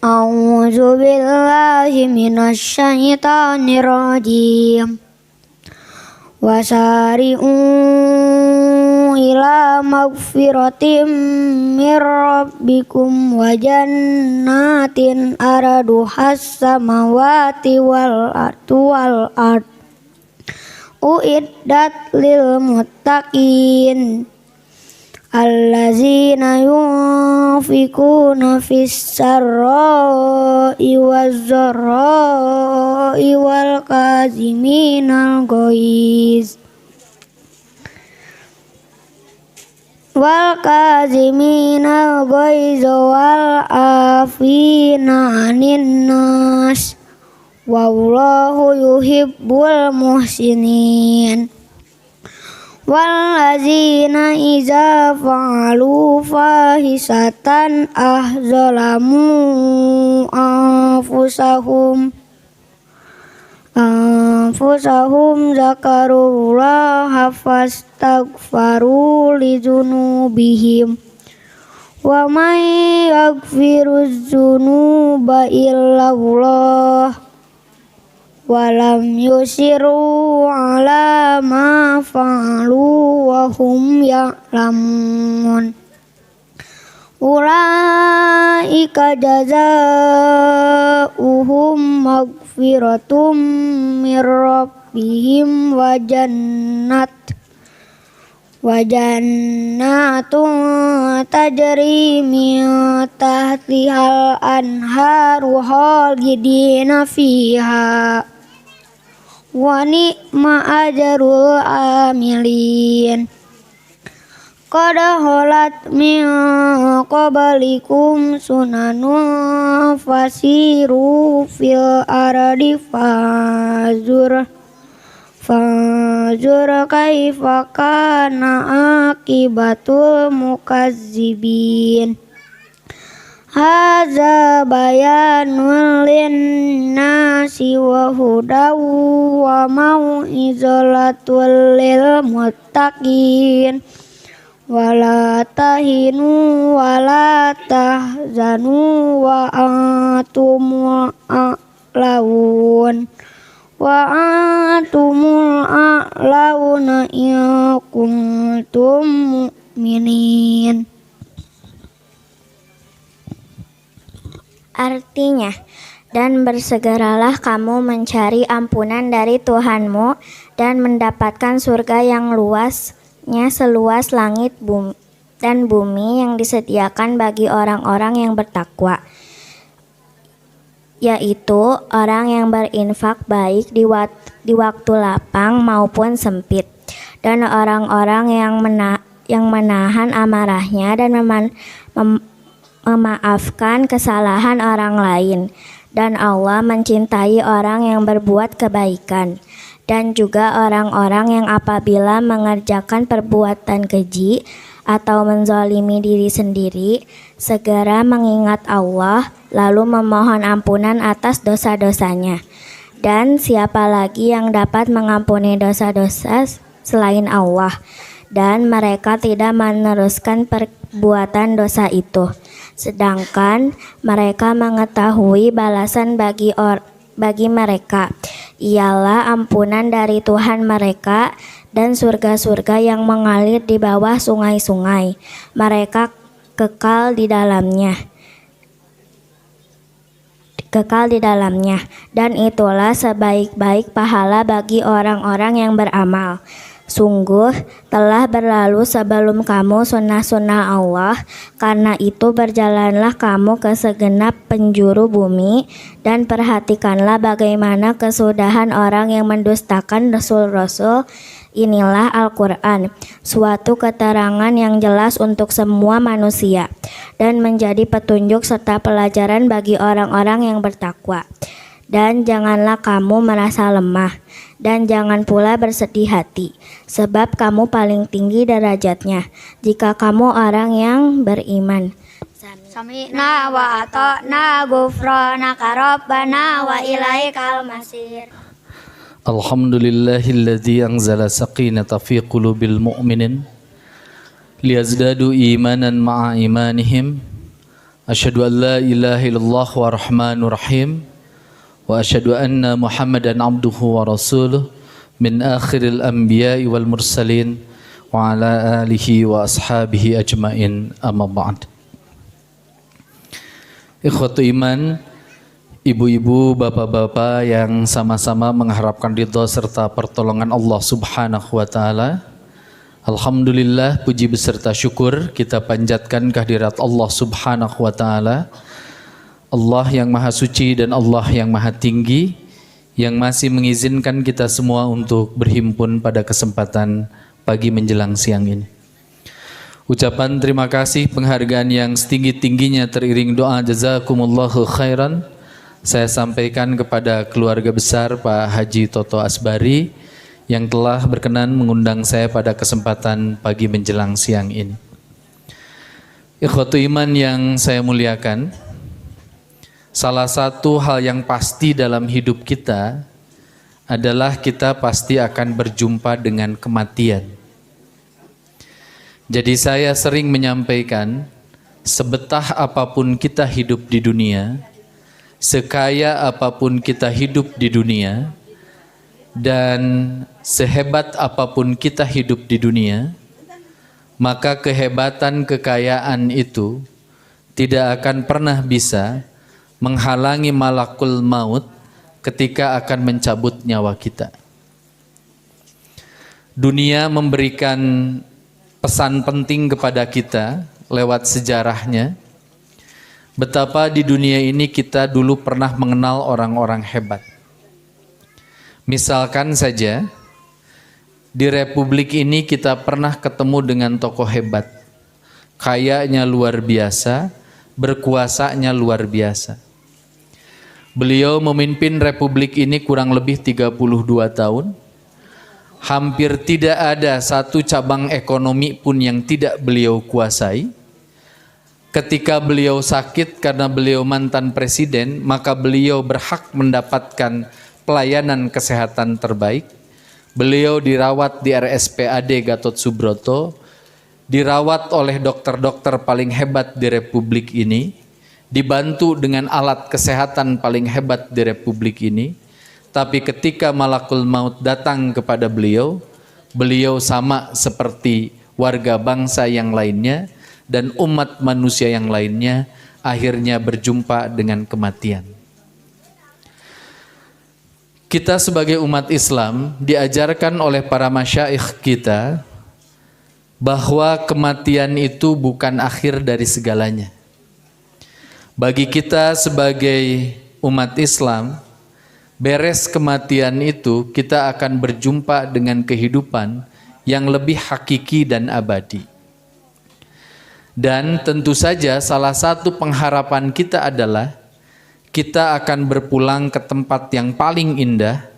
A'udzu billahi minasyaitonir rajim. Wasari'u ila magfiratim mir rabbikum wa jannatin araduhas samawati wal ard uiddat lil muttaqin allazina yunfikuna fis sarra'i waz dharra'i wal kaziminal ghaiz wal afina 'anil nas wallahu yuhibbul muhsinin. Wallazina iza fa'alu fahisatan ahzalamu anfusahum zakarullaha fastaghfaru lidzunubihim wa may yaghfiruz dzunuba illallah walam yusiru ala ma fa'alu wa hum ya'lamun. Ulaika jazaohum maghfiratum mir rabbihim wa jannatun tajri min tahtihal anharu khalidina fiha wa ni'ma ajrul amilin. Qad khalat min qablikum sunanun fasiru fil ardi fanzur kaifa kana akibatul mukazzibin. Hadza bayanun linnasi wa hudaw wa mau'izatul lil muttaqin. Wala tahinu wala tahzanu wa antumul a'laun in kuntum mu'minin. Artinya, dan bersegeralah kamu mencari ampunan dari Tuhanmu dan mendapatkan surga yang luasnya seluas langit dan bumi yang disediakan bagi orang-orang yang bertakwa, yaitu orang yang berinfak baik di waktu lapang maupun sempit, dan orang-orang yang menahan amarahnya dan memaafkan kesalahan orang lain. Dan Allah mencintai orang yang berbuat kebaikan, dan juga orang-orang yang apabila mengerjakan perbuatan keji atau menzalimi diri sendiri, segera mengingat Allah lalu memohon ampunan atas dosa-dosanya. Dan siapa lagi yang dapat mengampuni dosa-dosa selain Allah? Dan mereka tidak meneruskan perbuatan dosa itu, sedangkan mereka mengetahui balasan bagi mereka ialah ampunan dari Tuhan mereka dan surga-surga yang mengalir di bawah sungai-sungai. Mereka kekal di dalamnya. Dan itulah sebaik-baik pahala bagi orang-orang yang beramal. Sungguh telah berlalu sebelum kamu sunnah-sunnah Allah, karena itu berjalanlah kamu ke segenap penjuru bumi dan perhatikanlah bagaimana kesudahan orang yang mendustakan Rasul-Rasul. Inilah Al-Quran, suatu keterangan yang jelas untuk semua manusia dan menjadi petunjuk serta pelajaran bagi orang-orang yang bertakwa. Dan janganlah kamu merasa lemah, dan jangan pula bersedih hati, sebab kamu paling tinggi derajatnya jika kamu orang yang beriman. Sami'na wa ata'na ghufranaka rabbana wa ilaikal masir. Alhamdulillahilladzi anzala sakinata fi qulubil mu'minin liyazdadu imanan ma'a imanihim Asyhadu an la ilaha illallah wa rahmanur rahim wa asyhadu anna Muhammadan abduhu wa rasuluh min akhiril anbiya'i wal mursalin wa ala alihi wa ashabihi ajmain, amma ba'd. Ikhwatu iman, ibu-ibu, bapak-bapak yang sama-sama mengharapkan ridha serta pertolongan Allah Subhanahu wa taala. Alhamdulillah, puji beserta syukur kita panjatkan kehadirat Allah Subhanahu wa taala. Allah yang Maha Suci dan Allah yang Maha Tinggi, yang masih mengizinkan kita semua untuk berhimpun pada kesempatan pagi menjelang siang ini. Ucapan terima kasih, penghargaan yang setinggi-tingginya teriring doa jazakumullahu khairan saya sampaikan kepada keluarga besar Pak Haji Toto Asbari yang telah berkenan mengundang saya pada kesempatan pagi menjelang siang ini. Ikhwatu iman yang saya muliakan, salah satu hal yang pasti dalam hidup kita adalah kita pasti akan berjumpa dengan kematian. Jadi saya sering menyampaikan, sebetah apapun kita hidup di dunia, sekaya apapun kita hidup di dunia, dan sehebat apapun kita hidup di dunia, maka kehebatan kekayaan itu tidak akan pernah bisa menghalangi malakul maut ketika akan mencabut nyawa kita. Dunia memberikan pesan penting kepada kita lewat sejarahnya, betapa di dunia ini kita dulu pernah mengenal orang-orang hebat. Misalkan saja, di republik ini kita pernah ketemu dengan tokoh hebat, kayanya luar biasa, berkuasanya luar biasa. Beliau memimpin republik ini kurang lebih 32 tahun. Hampir tidak ada satu cabang ekonomi pun yang tidak beliau kuasai. Ketika beliau sakit karena beliau mantan presiden, maka beliau berhak mendapatkan pelayanan kesehatan terbaik. Beliau dirawat di RSPAD Gatot Subroto, dirawat oleh dokter-dokter paling hebat di republik ini, dibantu dengan alat kesehatan paling hebat di republik ini. Tapi ketika malakul maut datang kepada beliau, beliau sama seperti warga bangsa yang lainnya dan umat manusia yang lainnya, akhirnya berjumpa dengan kematian. Kita sebagai umat Islam diajarkan oleh para masyaikh kita bahwa kematian itu bukan akhir dari segalanya. Bagi kita sebagai umat Islam, beres kematian itu kita akan berjumpa dengan kehidupan yang lebih hakiki dan abadi. Dan tentu saja salah satu pengharapan kita adalah kita akan berpulang ke tempat yang paling indah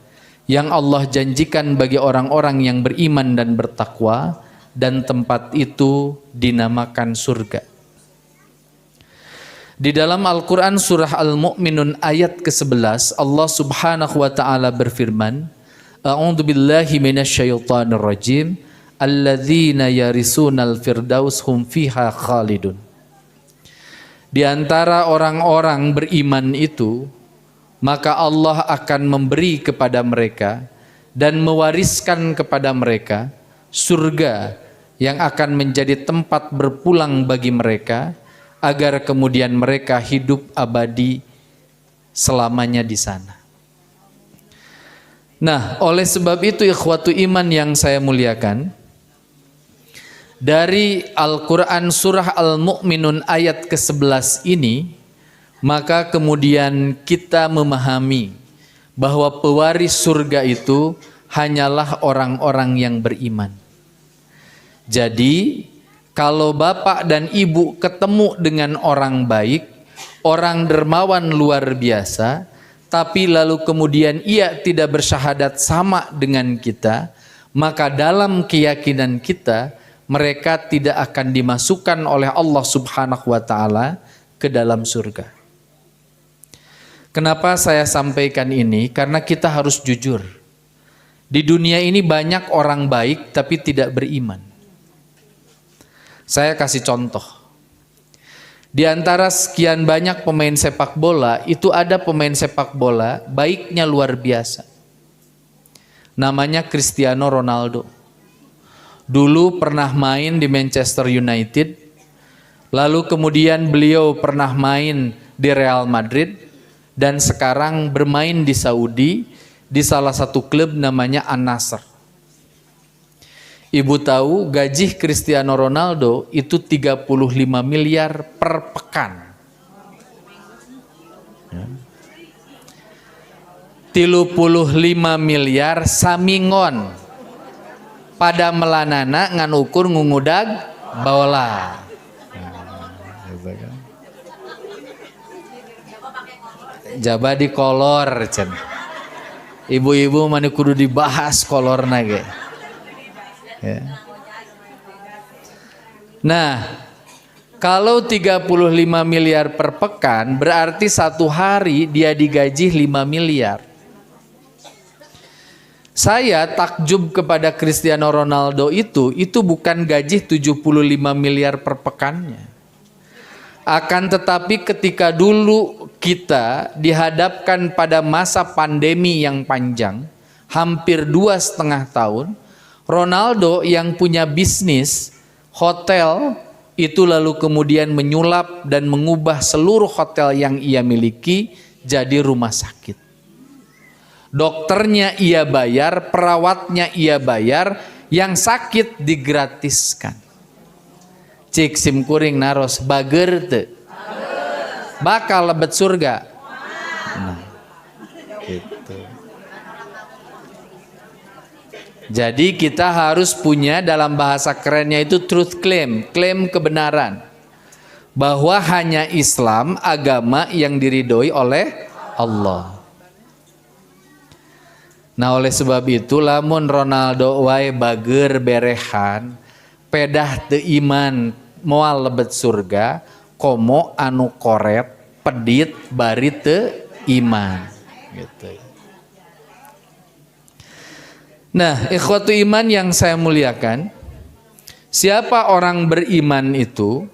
yang Allah janjikan bagi orang-orang yang beriman dan bertakwa, dan tempat itu dinamakan surga. Di dalam Al-Quran surah Al-Mu'minun ayat ke-11, Allah Subhanahu wa ta'ala berfirman, A'udzu billahi minasyaitonir rajim, alladzina yarisunal firdaus hum fiha khalidun. Di antara orang-orang beriman itu, maka Allah akan memberi kepada mereka dan mewariskan kepada mereka surga yang akan menjadi tempat berpulang bagi mereka, agar kemudian mereka hidup abadi selamanya di sana. Nah, oleh sebab itu ikhwatu iman yang saya muliakan, dari Al-Quran surah Al-Mu'minun ayat ke-11 ini, maka kemudian kita memahami bahwa pewaris surga itu hanyalah orang-orang yang beriman. Jadi, kalau bapak dan ibu ketemu dengan orang baik, orang dermawan luar biasa, tapi lalu kemudian ia tidak bersyahadat sama dengan kita, maka dalam keyakinan kita, mereka tidak akan dimasukkan oleh Allah Subhanahu wa ta'ala ke dalam surga. Kenapa saya sampaikan ini? Karena kita harus jujur. Di dunia ini banyak orang baik tapi tidak beriman. Saya kasih contoh. Di antara sekian banyak pemain sepak bola, itu ada pemain sepak bola baiknya luar biasa. Namanya Cristiano Ronaldo. Dulu pernah main di Manchester United, lalu kemudian beliau pernah main di Real Madrid, dan sekarang bermain di Saudi di salah satu klub namanya An-Nasr. Ibu tahu gaji Cristiano Ronaldo itu 35 miliar per pekan. 35 miliar samingon pada melanana ngan ukur ngungudag bola. Jaba di kolor cen. Ibu-ibu mana kudu dibahas kolorna ge. Ya. Nah, kalau 35 miliar per pekan berarti satu hari dia digaji 5 miliar. Saya takjub kepada Cristiano Ronaldo itu bukan gaji 75 miliar per pekannya. Akan tetapi ketika dulu kita dihadapkan pada masa pandemi yang panjang, hampir 2,5 tahun, Ronaldo yang punya bisnis hotel itu lalu kemudian menyulap dan mengubah seluruh hotel yang ia miliki jadi rumah sakit. Dokternya ia bayar, perawatnya ia bayar, yang sakit digratiskan. Cik simkuring naros bager teu? Bakal lebet surga. Nah, gitu. Jadi kita harus punya dalam bahasa kerennya itu truth claim, klaim kebenaran. Bahwa hanya Islam agama yang diridhoi oleh Allah. Nah oleh sebab itu lamun Ronaldo wae bager berehan, pedah teu iman moal lebet surga, komo anu koret, pedit bari teu iman. Gitu. Nah, ikhwatu iman yang saya muliakan, siapa orang beriman itu?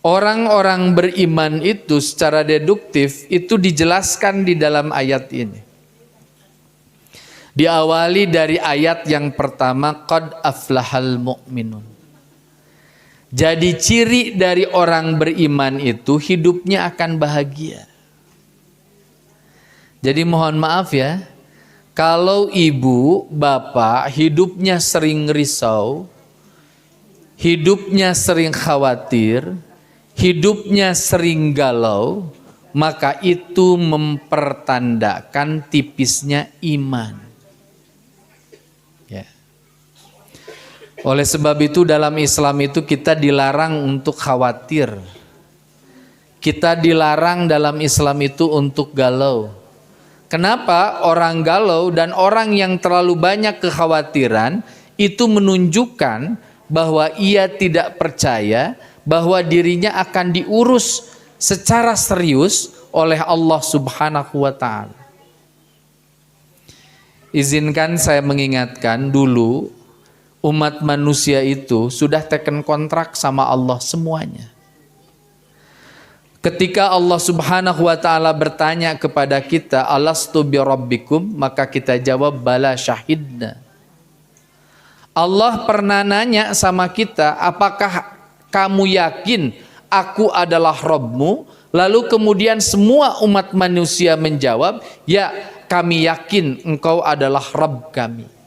Orang-orang beriman itu secara deduktif itu dijelaskan di dalam ayat ini. Diawali dari ayat yang pertama, qad aflahal mu'minun. Jadi ciri dari orang beriman itu hidupnya akan bahagia. Jadi mohon maaf ya, kalau ibu, bapak hidupnya sering risau, hidupnya sering khawatir, hidupnya sering galau, maka itu mempertandakan tipisnya iman. Ya. Oleh sebab itu dalam Islam itu kita dilarang untuk khawatir. Kita dilarang dalam Islam itu untuk galau. Kenapa orang galau dan orang yang terlalu banyak kekhawatiran itu menunjukkan bahwa ia tidak percaya bahwa dirinya akan diurus secara serius oleh Allah Subhanahu wa Ta'ala. Izinkan saya mengingatkan dulu umat manusia itu sudah teken kontrak sama Allah semuanya. Ketika Allah Subhanahu wa Ta'ala bertanya kepada kita, alastu bi rabbikum, maka kita jawab bala syahidna. Allah pernah nanya sama kita, apakah kamu yakin aku adalah Rabbmu? Lalu kemudian semua umat manusia menjawab, ya kami yakin engkau adalah Rabb kami.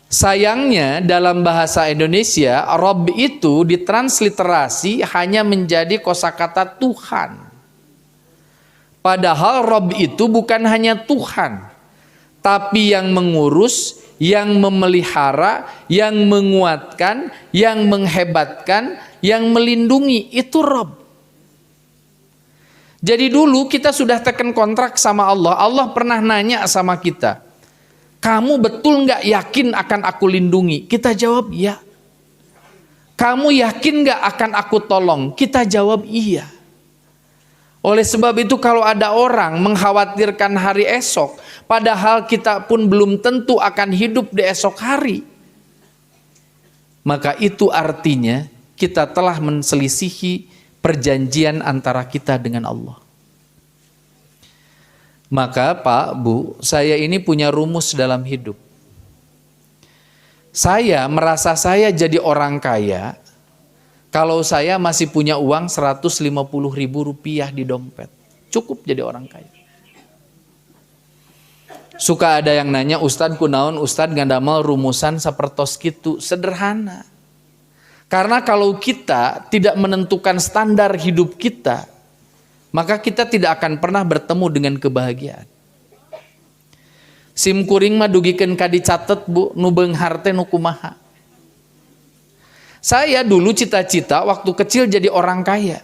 Sayangnya dalam bahasa Indonesia, Rabb itu ditransliterasi hanya menjadi kosakata Tuhan. Padahal Rabb itu bukan hanya Tuhan, tapi yang mengurus, yang memelihara, yang menguatkan, yang menghebatkan, yang melindungi, itu Rabb. Jadi dulu kita sudah teken kontrak sama Allah. Allah pernah nanya sama kita, kamu betul nggak yakin akan aku lindungi? Kita jawab iya. Kamu yakin nggak akan aku tolong? Kita jawab iya. Oleh sebab itu kalau ada orang mengkhawatirkan hari esok, padahal kita pun belum tentu akan hidup di esok hari, maka itu artinya kita telah menselisihi perjanjian antara kita dengan Allah. Maka Pak, Bu, saya ini punya rumus dalam hidup. Saya merasa saya jadi orang kaya kalau saya masih punya uang 150.000 rupiah di dompet. Cukup jadi orang kaya. Suka ada yang nanya, Ustadz kunaon, Ustadz ngadamal rumusan sapertos kitu. Sederhana. Karena kalau kita tidak menentukan standar hidup kita, maka kita tidak akan pernah bertemu dengan kebahagiaan. Sim kuring mah dugikeun ka dicatet, Bu, nu beunghar teh nu kumaha. Saya dulu cita-cita waktu kecil jadi orang kaya.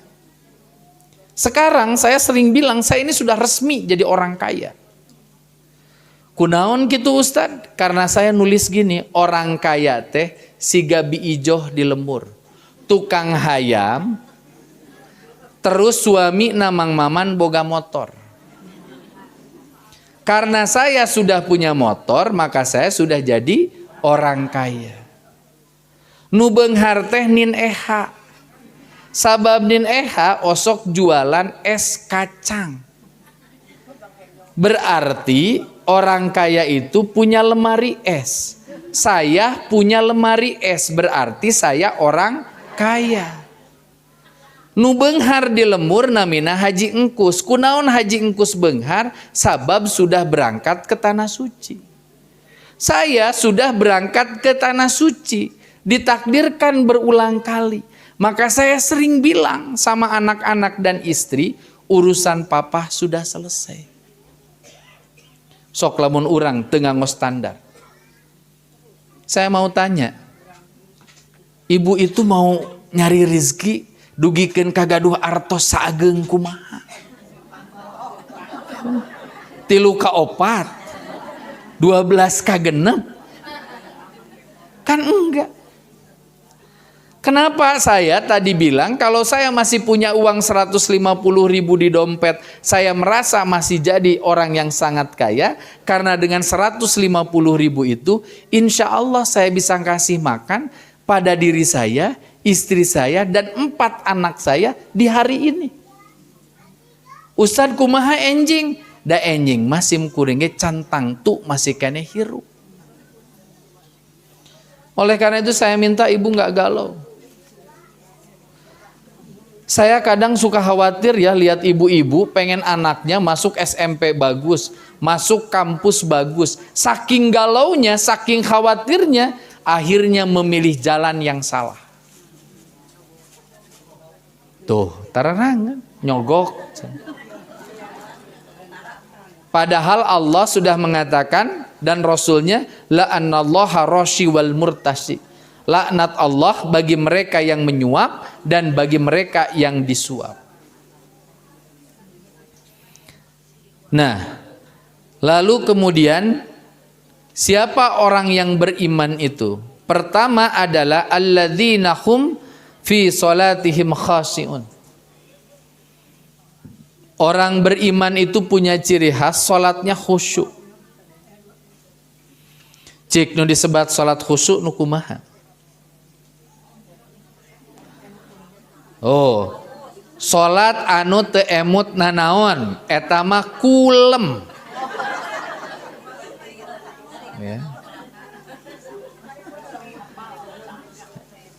Sekarang saya sering bilang saya ini sudah resmi jadi orang kaya. Kunaon gitu Ustad? Karena saya nulis gini, orang kaya teh siga bi ijoh di lembur, tukang hayam, terus suami namang maman boga motor. Karena saya sudah punya motor, maka saya sudah jadi orang kaya. Nu beunghar teh nin eha. Sabab nin eha osok jualan es kacang. Berarti orang kaya itu punya lemari es. Saya punya lemari es, berarti saya orang kaya. Nu beunghar di lembur namina haji engkus. Kunaon haji engkus beunghar? Sabab sudah berangkat ke tanah suci. Saya sudah berangkat ke tanah suci. Ditakdirkan berulang kali. Maka saya sering bilang sama anak-anak dan istri, urusan papa sudah selesai. Sok lamun urang teu nganggo standar. Saya mau tanya, ibu itu mau nyari rezeki dugikeun kagaduh artos sageung kumaha? 3 ka 4, 12 ka 6, kan enggak. Kenapa saya tadi bilang kalau saya masih punya uang 150.000 di dompet, saya merasa masih jadi orang yang sangat kaya, karena dengan 150.000 itu insya Allah saya bisa kasih makan pada diri saya, istri saya, dan 4 anak saya di hari ini. Ustad kumaha enjing? Da enjing masih kuringnya cantang tu masih kene hirup. Oleh karena itu saya minta ibu nggak galau. Saya kadang suka khawatir ya lihat ibu-ibu pengen anaknya masuk SMP bagus, masuk kampus bagus. Saking galaunya, saking khawatirnya, akhirnya memilih jalan yang salah. Tuh, tararangan, nyogok. Padahal Allah sudah mengatakan dan Rasulnya, la'anallaha rashi wal murtashi. Laknat Allah bagi mereka yang menyuap dan bagi mereka yang disuap. Nah, lalu kemudian siapa orang yang beriman itu? Pertama adalah alladzina hum fi salatihim khashi'un. Orang beriman itu punya ciri khas salatnya khusyuk. Cik nu disebat salat khusyuk nu kumaha? Oh, salat anu teu emut nanaon, eta mah kulem. Ya.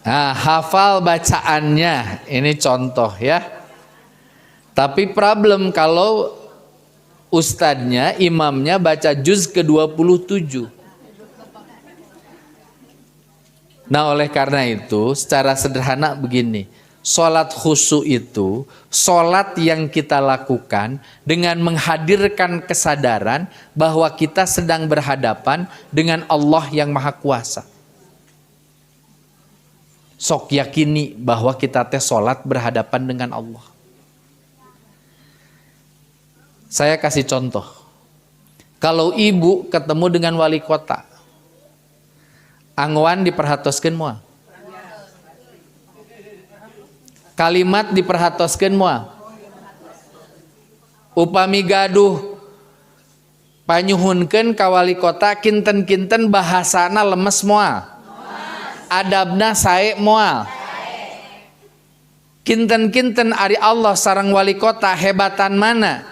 Nah, hafal bacaannya, ini contoh ya. Tapi problem kalau ustadznya, imamnya baca juz ke-27. Nah, oleh karena itu secara sederhana begini. Salat khusyuk itu salat yang kita lakukan dengan menghadirkan kesadaran bahwa kita sedang berhadapan dengan Allah yang Maha Kuasa. Sok yakini bahwa kita teh salat berhadapan dengan Allah. Saya kasih contoh. Kalau ibu ketemu dengan wali kota, angwan diperhatoskeun moal. Kalimat diperhatoskeun moal. Upami gaduh panyuhunkeun ka wali kota kinten-kinten bahasana lemes moal. Adabna sae moal. Kinten-kinten ari Allah sareng wali kota hebatan mana?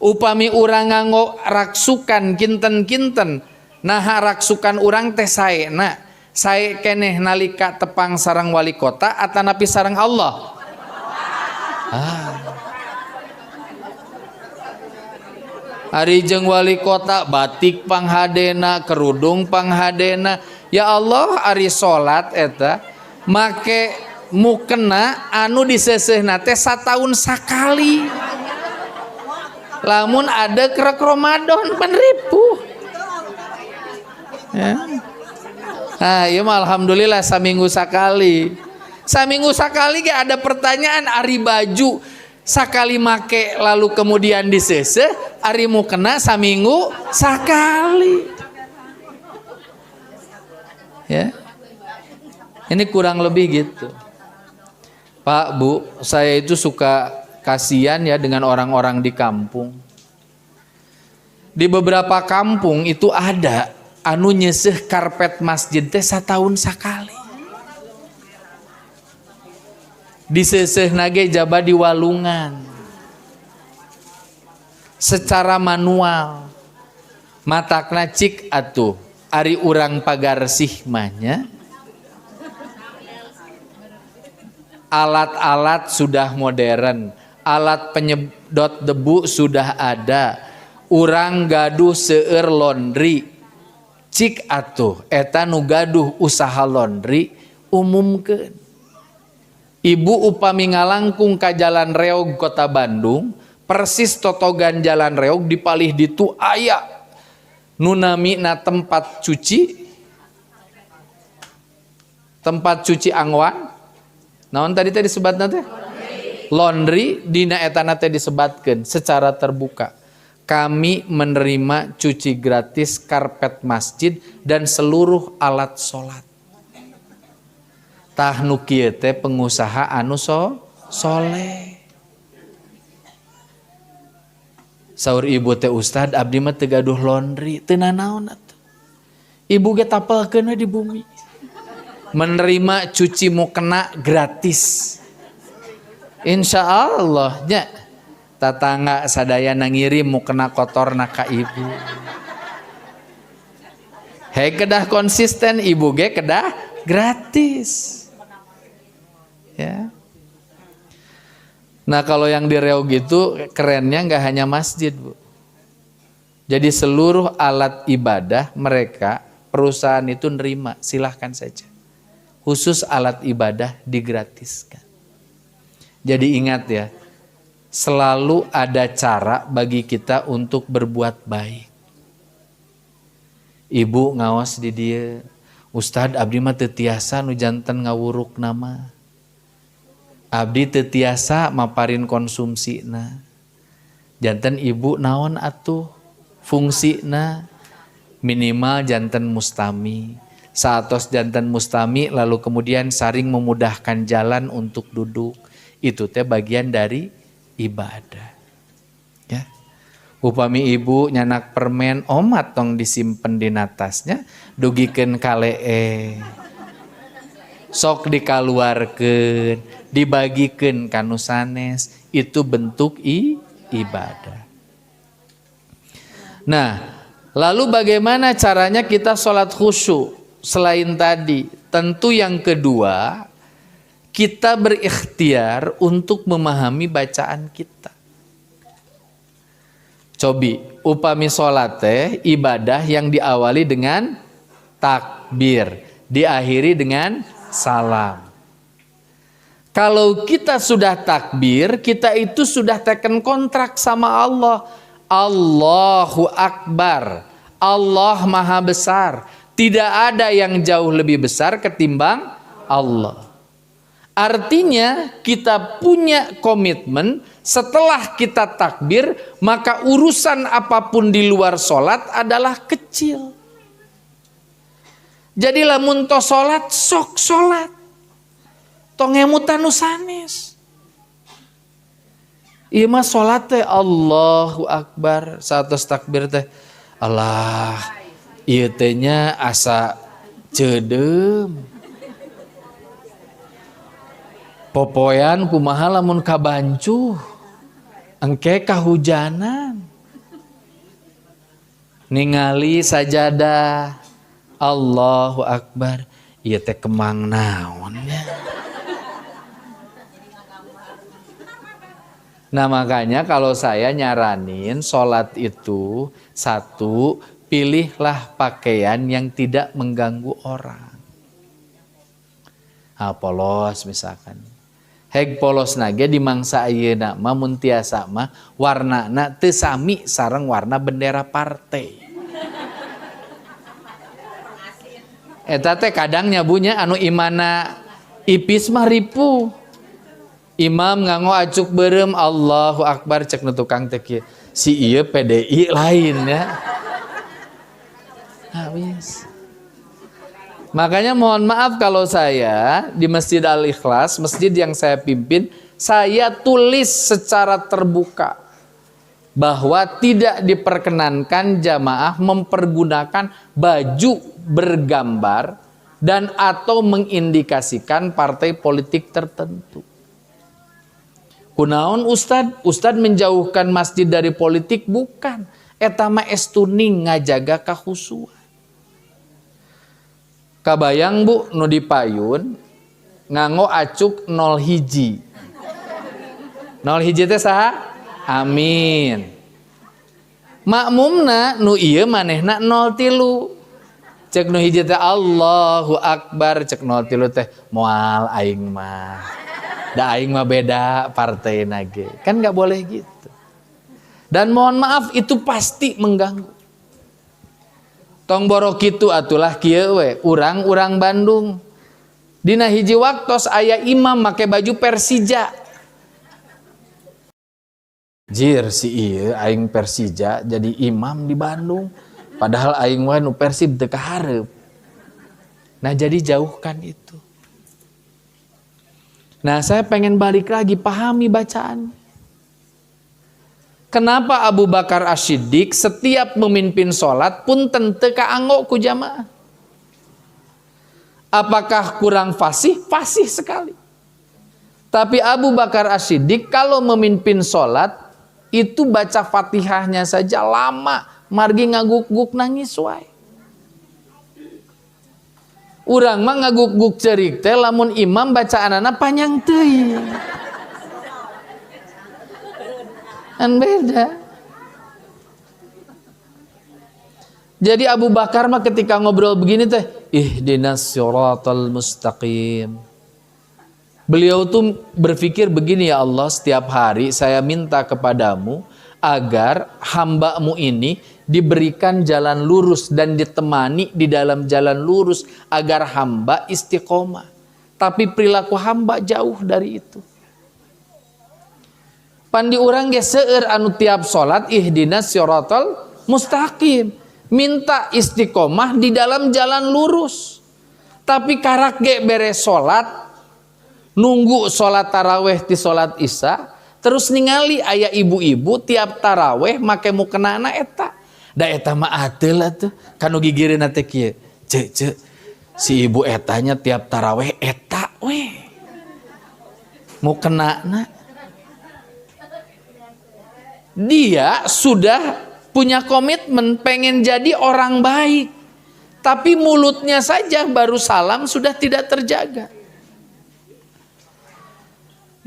Upami urang nganggo raksukan kinten-kinten, naha raksukan urang teh saena. Sae keneh nalika tepang sareng wali kota atanapi sareng Allah. Ari jeung wali kota batik panghadena, kerudung panghadena. Ya Allah, ari salat eta make mukena anu diseuseuhna teh sataun sakali. Lamun ada krek Ramadan penripuh. Ya. Nah, ya alhamdulillah saminggu sakali. Saminggu sakali ge ada pertanyaan ari baju sakali make lalu kemudian diseuseuh, ari mukena saminggu sakali. Ya. Ini kurang lebih gitu. Pak, Bu, saya itu suka kasihan ya dengan orang-orang di kampung. Di beberapa kampung itu ada anu nyeseh karpet masjid teh satahun sakali. Diseseh nage jaba di walungan. Secara manual. Matakna cik atuh ari urang pagarsih mahnya. Alat-alat sudah modern, alat penyedot debu sudah ada. Urang gaduh seueur laundry. Cik atuh eta nu gaduh usaha laundry umumkeun. Ibu upami ngalangkung ka Jalan Reog Kota Bandung, persis totogan Jalan Reog dipalih ditu aya nu namina tempat cuci. Tempat cuci angwan. Naon tadi disebatna teh? Laundry dina etana teh disebatkeun secara terbuka. Kami menerima cuci gratis karpet masjid dan seluruh alat sholat. Tah nu kieu teh pengusaha anu soleh. Saur ibu teh Ustad, abdi mah teu gaduh laundry, teu nanaon atuh. Ibu ge tapelkeun di bumi. Menerima cuci mukena gratis. Insya Allah nya tatangga sadaya nangirim mukena kotorna ka ibu. Hei kedah konsisten, ibu ge kedah gratis. Ya. Nah kalau yang di Reog gitu kerennya nggak hanya masjid, Bu. Jadi seluruh alat ibadah mereka perusahaan itu nerima, silahkan saja. Khusus alat ibadah digratiskan. Jadi ingat ya, selalu ada cara bagi kita untuk berbuat baik. Ibu ngawas di dia, Ustad abdi mah teu tiasa nu janten ngawuruk nama. Abdi teu tiasa maparin konsumsina. Janten ibu naon atuh fungsina, minimal janten mustami. Saatos janten mustami lalu kemudian saring memudahkan jalan untuk duduk. Itu teh bagian dari ibadah. Ya. Upami ibu nyanak permen omat tong disimpen di natasnya, dugikeun kalee. Sok dikaluarkeun, dibagikeun kanu sanes, itu bentuk ibadah. Nah, lalu bagaimana caranya kita sholat khusyuk? Selain tadi, tentu yang kedua, kita berikhtiar untuk memahami bacaan kita. Cobi, upami sholat teh ibadah yang diawali dengan takbir, diakhiri dengan salam. Kalau kita sudah takbir, kita itu sudah teken kontrak sama Allah. Allahu Akbar, Allah Maha Besar. Tidak ada yang jauh lebih besar ketimbang Allah. Artinya kita punya komitmen setelah kita takbir, maka urusan apapun di luar sholat adalah kecil. Jadi lamun to sholat, sok sholat. Tongemutan sanes. Ieu mah sholat teh Allahu Akbar, satos takbir teh Allah. Ieu teh nya asa ceudem. Popoyan kumaha lamun kabancuh. Engke kahujanan. Ningali sajadah. Allahu Akbar. Ieu teh kemang naon ya. Nah makanya kalau saya nyaranin sholat itu, satu, pilihlah pakaian yang tidak mengganggu orang. Polos misalkan. Heg polos nage di mangsa ayeuna mah mun tiasa mah warnana teu sami sareng warna bendera partai. Eta teh kadang nyabunya anu imana ipis mah ripuh. Imam nganggo acuk beureum Allahu Akbar cek nu tukang teh kieu. Si ieu PDI lain ya. Habis. Makanya mohon maaf kalau saya di Masjid Al-Ikhlas, masjid yang saya pimpin, saya tulis secara terbuka bahwa tidak diperkenankan jamaah mempergunakan baju bergambar dan atau mengindikasikan partai politik tertentu. Kunaon Ustad menjauhkan masjid dari politik? Bukan. Eta mah estuning ngajaga kahusuan. Kabayang Bu nu di payun nganggo acuk 0 hiji. 0 hiji teh saha? Amin. Makmumna nu ieu manehna 03. Cek nu hiji teh Allahu Akbar, cek 03 teh moal aing mah. Da aing mah beda partai nage. Kan gak boleh gitu. Dan mohon maaf itu pasti mengganggu. Tong borok kitu atulah kieu we, urang Bandung. Dina hiji waktos aya imam make baju Persija. Jir si ieu aing Persija jadi imam di Bandung. Padahal aing mah nu Persib teu kahareup. Nah jadi jauhkan itu. Nah saya pengen balik lagi, pahami bacaan. Kenapa Abu Bakar As-Siddiq setiap memimpin sholat pun teu kaanggo ku jamaah? Apakah kurang fasih? Fasih sekali. Tapi Abu Bakar As-Siddiq kalau memimpin sholat, itu baca Fatihahnya saja lama. Margi ngaguk-guk nangis wae. Urang mah ngaguk-guk cerik teh lamun imam bacaanana panjang teuing. Kan beda. Jadi Abu Bakar mah ketika ngobrol begini teh, ihdinas siratal mustaqim. Beliau tuh berpikir begini, ya Allah, setiap hari saya minta kepadamu agar hamba-Mu ini diberikan jalan lurus dan ditemani di dalam jalan lurus agar hamba istiqomah. Tapi perilaku hamba jauh dari itu. Pandi urang ge seueur anu tiap salat ihdinas siratal mustaqim, minta istiqomah di dalam jalan lurus. Tapi karak ge beres salat, nunggu salat taraweh ti salat isya, terus ningali aya ibu-ibu tiap taraweh make mukenana eta. Da eta mah ateul atuh, kanu gigireunna teh kieu. Cek si ibu etanya tiap taraweh eta we. Mukenana. Dia sudah punya komitmen pengen jadi orang baik. Tapi mulutnya saja baru salam sudah tidak terjaga.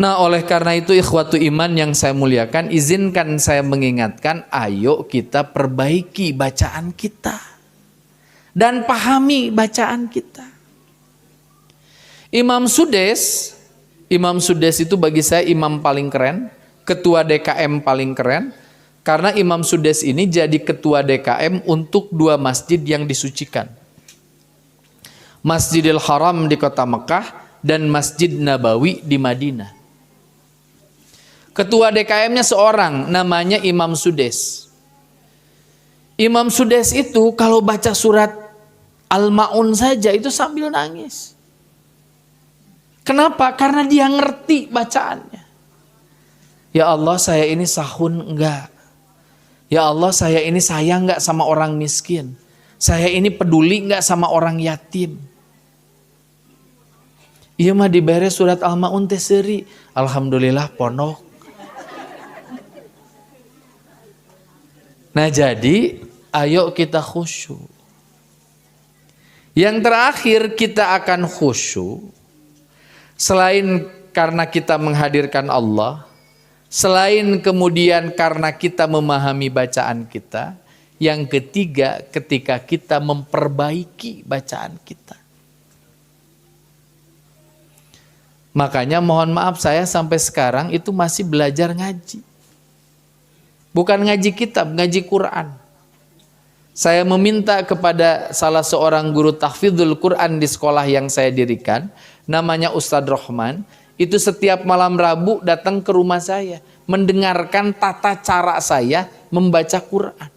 Nah oleh karena itu ikhwatu iman yang saya muliakan, izinkan saya mengingatkan, ayo kita perbaiki bacaan kita. Dan pahami bacaan kita. Imam Sudes itu bagi saya imam paling keren, ketua DKM paling keren. Karena Imam Sudes ini jadi ketua DKM untuk 2 masjid yang disucikan. Masjidil Haram di kota Mekah dan Masjid Nabawi di Madinah. Ketua DKM-nya seorang, namanya Imam Sudes. Imam Sudes itu kalau baca surat Al-Ma'un saja itu sambil nangis. Kenapa? Karena dia ngerti bacaannya. Ya Allah, saya ini sahun enggak? Ya Allah, saya ini sayang enggak sama orang miskin? Saya ini peduli enggak sama orang yatim? Iya mah dibere surat Al-Maun teh seuri. Alhamdulillah pondok. Nah jadi ayo kita khusyuk. Yang terakhir kita akan khusyuk selain karena kita menghadirkan Allah, selain kemudian karena kita memahami bacaan kita, yang ketiga ketika kita memperbaiki bacaan kita. Makanya mohon maaf saya sampai sekarang itu masih belajar ngaji. Bukan ngaji kitab, ngaji Quran. Saya meminta kepada salah seorang guru tahfidzul Quran di sekolah yang saya dirikan, namanya Ustadz Rohman, itu setiap malam Rabu datang ke rumah saya, mendengarkan tata cara saya membaca Quran.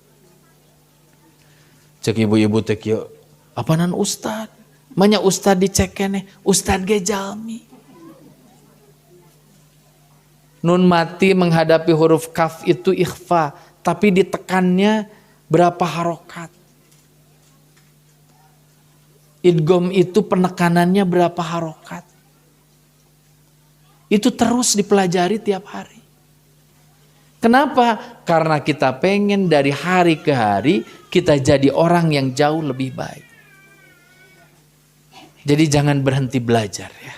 Cek ibu-ibu teh kieu, apanan Ustadz? Manya Ustadz dicek keneh, Ustadz ge jalmi. Nun mati menghadapi huruf kaf itu ikhfa, tapi ditekannya berapa harokat. Idgham itu penekanannya berapa harokat. Itu terus dipelajari tiap hari. Kenapa? Karena kita pengen dari hari ke hari kita jadi orang yang jauh lebih baik. Jadi jangan berhenti belajar ya.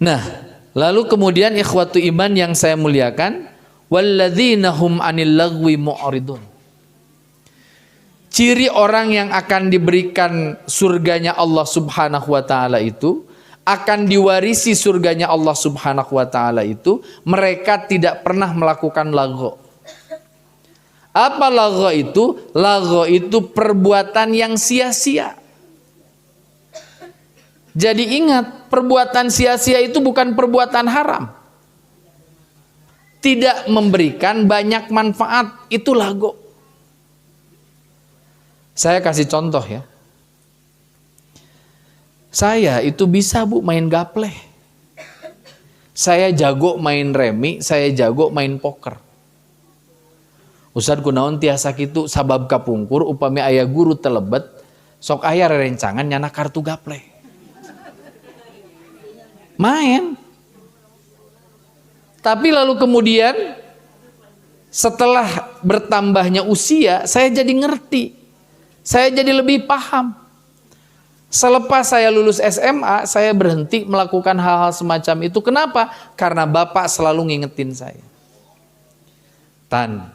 Nah, lalu kemudian ikhwatu iman yang saya muliakan, walladzina hum 'anil lagwi mu'ridun. Ciri orang yang akan diberikan surganya Allah Subhanahu wa taala itu, akan diwarisi surganya Allah Subhanahu wa taala itu, mereka tidak pernah melakukan lagho. Apa lagho itu? Lagho itu perbuatan yang sia-sia. Jadi ingat, perbuatan sia-sia itu bukan perbuatan haram. Tidak memberikan banyak manfaat, itu lagho. Saya kasih contoh ya. Saya itu bisa bu main gapleh. Saya jago main remi, saya jago main poker. Ustad kunaon tiasa kitu sabab kapungkur upami aya guru telebet, sok aya rerencangan nyana kartu gapleh. Main. Tapi lalu kemudian setelah bertambahnya usia, saya jadi ngerti. Saya jadi lebih paham. Selepas saya lulus SMA, saya berhenti melakukan hal-hal semacam itu. Kenapa? Karena Bapak selalu ngingetin saya. Tan,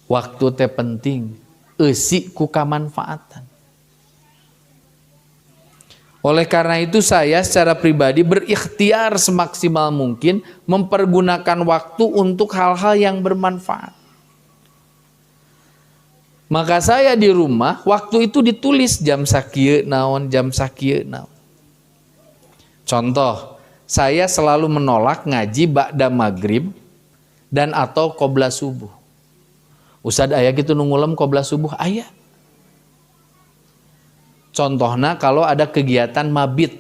waktu teh penting, eusi ku kamanfaatan. Oleh karena itu saya secara pribadi berikhtiar semaksimal mungkin mempergunakan waktu untuk hal-hal yang bermanfaat. Maka saya di rumah waktu itu ditulis jam sakieu naon, jam sakieu naon. Contoh, saya selalu menolak ngaji ba'da maghrib dan atau qobla subuh. Ustad aya kitu nu ngulem qobla subuh aya. Contohnya kalau ada kegiatan mabit,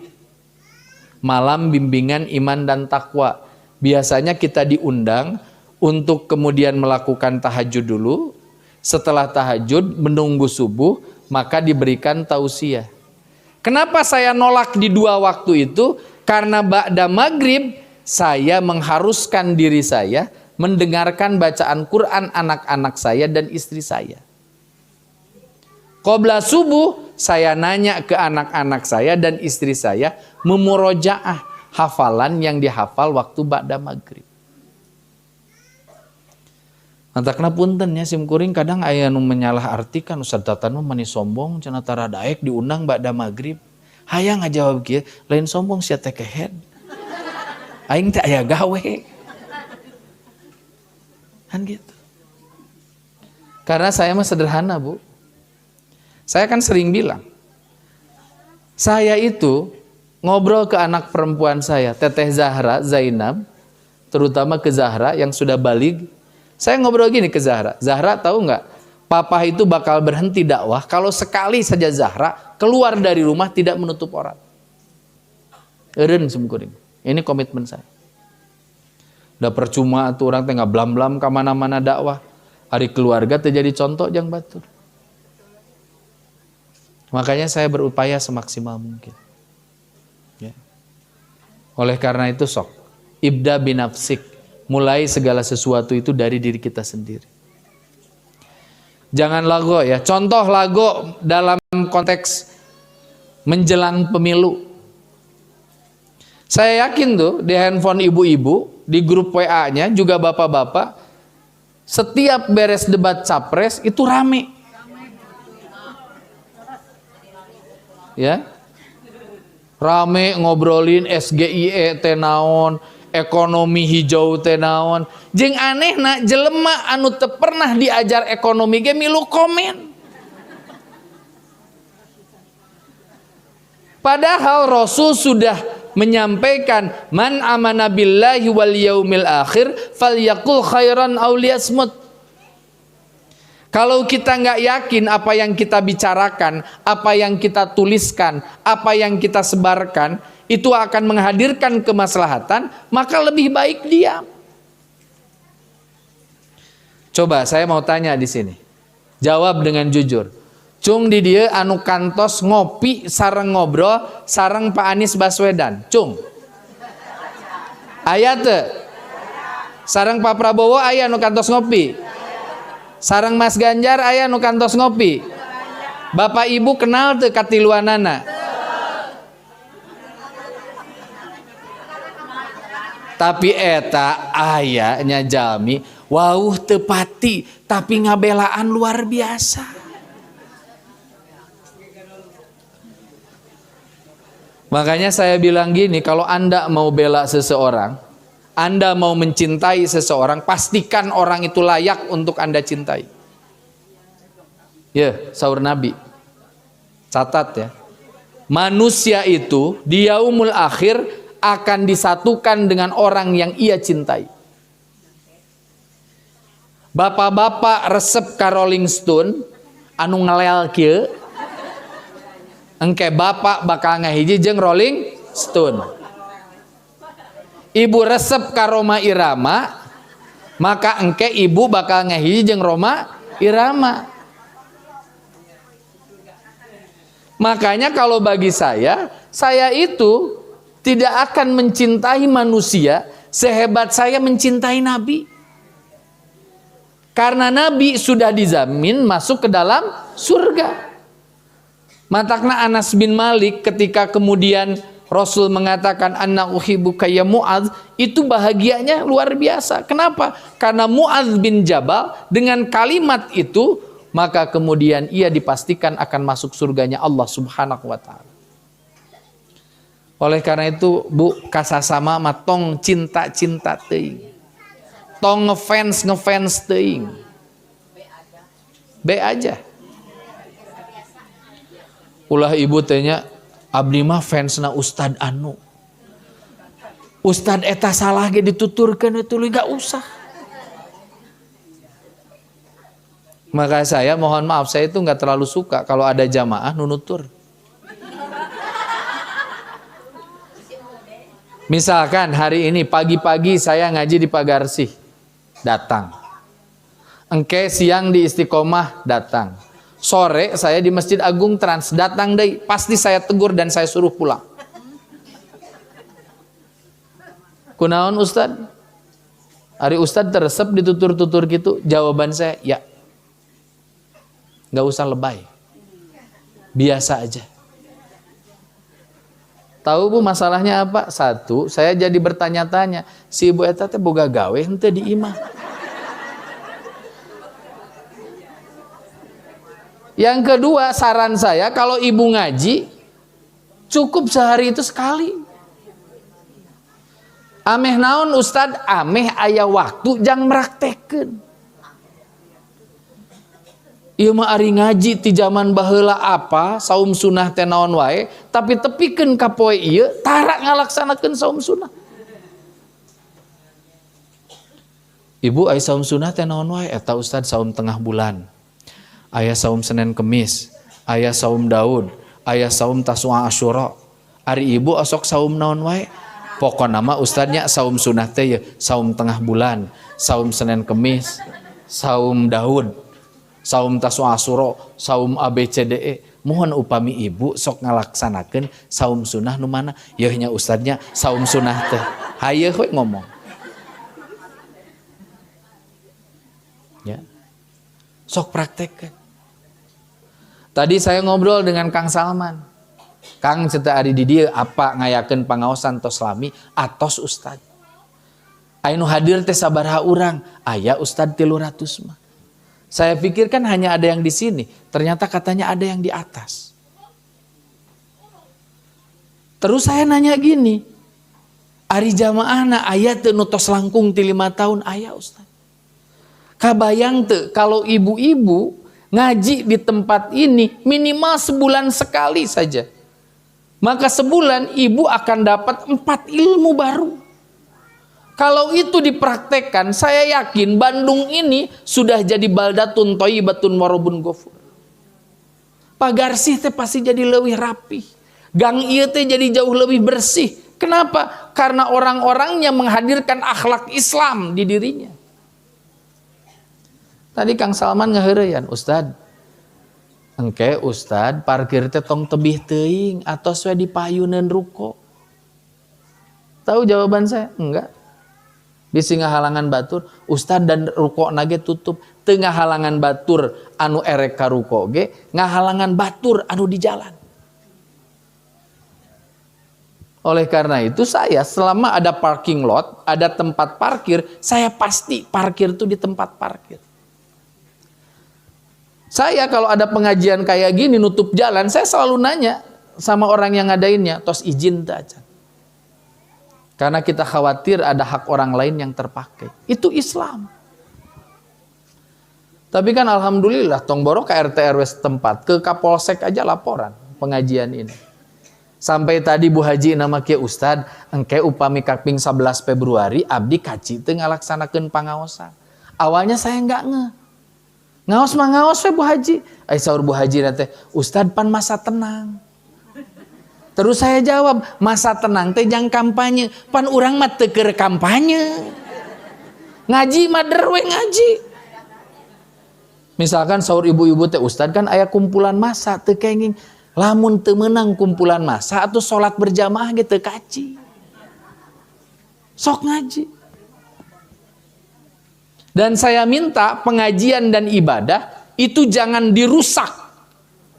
malam bimbingan iman dan takwa. Biasanya kita diundang untuk kemudian melakukan tahajud dulu. Setelah tahajud menunggu subuh, maka diberikan tausiah. Kenapa saya nolak di dua waktu itu? Karena ba'da maghrib saya mengharuskan diri saya mendengarkan bacaan Quran anak-anak saya dan istri saya. Qobla subuh saya nanya ke anak-anak saya dan istri saya memurojaah hafalan yang dihafal waktu ba'da maghrib. Antakna punten ya simkuring kadang aya nu menyalahartikan Ustaz Tatan mah mani sombong cenah tara daek diundang ba'da maghrib. Hayang ngajawab kieu, lain sombong sia teh kehead. Aing teh aya gawe. Kan gitu. Karena saya mah sederhana, Bu. Saya kan sering bilang, saya itu ngobrol ke anak perempuan saya, Teteh Zahra, Zainab, terutama ke Zahra yang sudah balig. Saya ngobrol gini ke Zahra, Zahra tahu nggak, Papa itu bakal berhenti dakwah kalau sekali saja Zahra keluar dari rumah tidak menutup aurat. Eureun simkuring. Ini komitmen saya. Udah percuma tuh orang teh ngablam-blam ka mana-mana dakwah. Hari keluarga terjadi contoh jang batur. Makanya saya berupaya semaksimal mungkin. Oleh karena itu sok ibda binafsik, mulai segala sesuatu itu dari diri kita sendiri. Jangan lago ya. Contoh lago dalam konteks menjelang pemilu. Saya yakin tuh di handphone ibu-ibu, di grup WA-nya juga bapak-bapak, setiap beres debat capres itu rame. Ya. Rame ngobrolin SGIE tenaon, ekonomi hijau tenaon. Jeung anehna jelema anu teu pernah diajar ekonomi ge milu komen. Padahal Rasul sudah menyampaikan man amana billahi wal yaumil akhir falyaqul khairan aw liyasmut. Kalau kita nggak yakin apa yang kita bicarakan, apa yang kita tuliskan, apa yang kita sebarkan itu akan menghadirkan kemaslahatan, maka lebih baik diam. Coba saya mau tanya di sini, jawab dengan jujur. Cung di dia anu kantos ngopi sareng ngobrol sareng Pak Anies Baswedan, cung. Aya teu? Sareng Pak Prabowo aya anu kantos ngopi. Sareng Mas Ganjar aya nu kantos ngopi. Bapak Ibu kenal teu katiluanana? Tapi eta aya nya jalmi wauh teu pati tapi ngabelaan luar biasa. Makanya saya bilang gini, kalau Anda mau bela seseorang, Anda mau mencintai seseorang, pastikan orang itu layak untuk Anda cintai. Ya, sahur Nabi. Catat ya. Manusia itu di yaumul akhir akan disatukan dengan orang yang ia cintai. Bapak-bapak resep ka Rolling Stone anu ngelel kieu, engke bapak bakal ngahiji jeung Rolling Stone. Ibu resep ka Roma Irama, maka engke ibu bakal ngahiji jeung Roma Irama. Makanya kalau bagi saya itu tidak akan mencintai manusia sehebat saya mencintai Nabi. Karena Nabi sudah dijamin masuk ke dalam surga. Matakna Anas bin Malik ketika kemudian Rasul mengatakan anna uhibbuka ya Mu'adz, itu bahagianya luar biasa. Kenapa? Karena Mu'adz bin Jabal dengan kalimat itu maka kemudian ia dipastikan akan masuk surganya Allah Subhanahu wa taala. Oleh karena itu, Bu, kasasama mah tong cinta-cinta teuing. Tong ngefans teuing. Be aja. Ulah ibu tanya, abdi mah fansna Ustad anu. Ustad eta salah ge dituturkeun tuluy gak usah. Maka saya mohon maaf, saya itu nggak terlalu suka kalau ada jamaah nunutur. Misalkan hari ini pagi-pagi saya ngaji di Pagarsih, datang. Engke siang di Istiqomah, datang. Sore saya di Masjid Agung Trans, datang deh. Pasti saya tegur dan saya suruh pulang. Kunaon Ustad? Ari Ustad teresep ditutur-tutur gitu. Jawaban saya, ya. Gak usah lebay. Biasa aja. Tahu Bu masalahnya apa? Satu, saya jadi bertanya-tanya, si ibu eta teh boga gawe henteu di imah. Yang kedua, saran saya kalau ibu ngaji cukup sehari itu sekali. Ameh naon Ustad? Ameh aya waktu jang meraktekeun. Ieu mah ari ngaji ti zaman baheula apa saum sunnah teh naon wae, tapi tepikeun ka poe ieu tara ngalaksanakeun saum sunnah. Ibu aya saum sunnah teh naon wae? Eta Ustad saum tengah bulan. Aya saum Senin Kemis, aya saum Daud, aya saum Tasu'a Asyura. Ari ibu osok saum naon wae? Pokona mah Ustadnya saum sunnah teh ya, saum tengah bulan, saum Senin Kemis, saum Daud, saum Tasu'a Asyura, saum ABCDE. Mohon upami ibu sok ngalaksanakeun saum sunnah nu mana? Yeuh nya ustadnya saum sunnah teh. Hayeeh we ngomong. Ya. Sok praktekkeun. Tadi saya ngobrol dengan Kang Salman. Kang ceuk ari di dieu apa ngayakeun pangaosan tos lami atos ustad. Anu hadir teh sabaraha urang? Aya ustad 300 mah. Saya pikir kan hanya ada yang di sini, ternyata katanya ada yang di atas. Terus saya nanya gini, ari jamaahna aya teu nu tos langkung ti 5 tahun? Aya ustaz. Kabayang teu kalau ibu-ibu ngaji di tempat ini minimal sebulan sekali saja. Maka sebulan ibu akan dapat 4 ilmu baru. Kalau itu dipraktekkan, saya yakin Bandung ini sudah jadi baldatun thayyibatun warabun ghafur. Pagarsih teh pasti jadi lebih rapi. Gang ieu teh jadi jauh lebih bersih. Kenapa? Karena orang-orangnya menghadirkan akhlak Islam di dirinya. Tadi Kang Salman ngaheureyan, Ustad. Engke Ustad, parkir teh tong tebih teuing atos we dipayuneun ruko. Tahu jawaban saya? Enggak. Bisi ngahalangan batur, Ustad dan ruko nage tutup. Tengah halangan batur anu erek ka ruko ge, ngahalangan batur anu di jalan. Oleh karena itu saya selama ada parking lot, ada tempat parkir, saya pasti parkir itu di tempat parkir. Saya kalau ada pengajian kayak gini nutup jalan, saya selalu nanya sama orang yang ngadainnya, tos izin teh aja. Karena kita khawatir ada hak orang lain yang terpakai. Itu Islam. Tapi kan alhamdulillah tong boro ke RT RW setempat, ke Kapolsek aja laporan pengajian ini. Sampai tadi Bu Haji nama kieu Ustad, engke upami kaping 11 Februari abdi kaci teu ngalaksanakeun pangaosan. Awalnya saya enggak ngeh. Ngaos mah ngaos we Bu Haji. Ai saur Bu Haji teh, Ustad pan masa tenang. Terus saya jawab, masa tenang teh jang kampanye. Pan urang mah teu keur kampanye. Ngaji mah derwe ngaji. Misalkan saur ibu-ibu teh Ustad kan aya kumpulan masa teu kenging. Lamun teu meunang kumpulan masa atuh salat berjamaah ge teu kaci. Sok ngaji. Dan saya minta pengajian dan ibadah itu jangan dirusak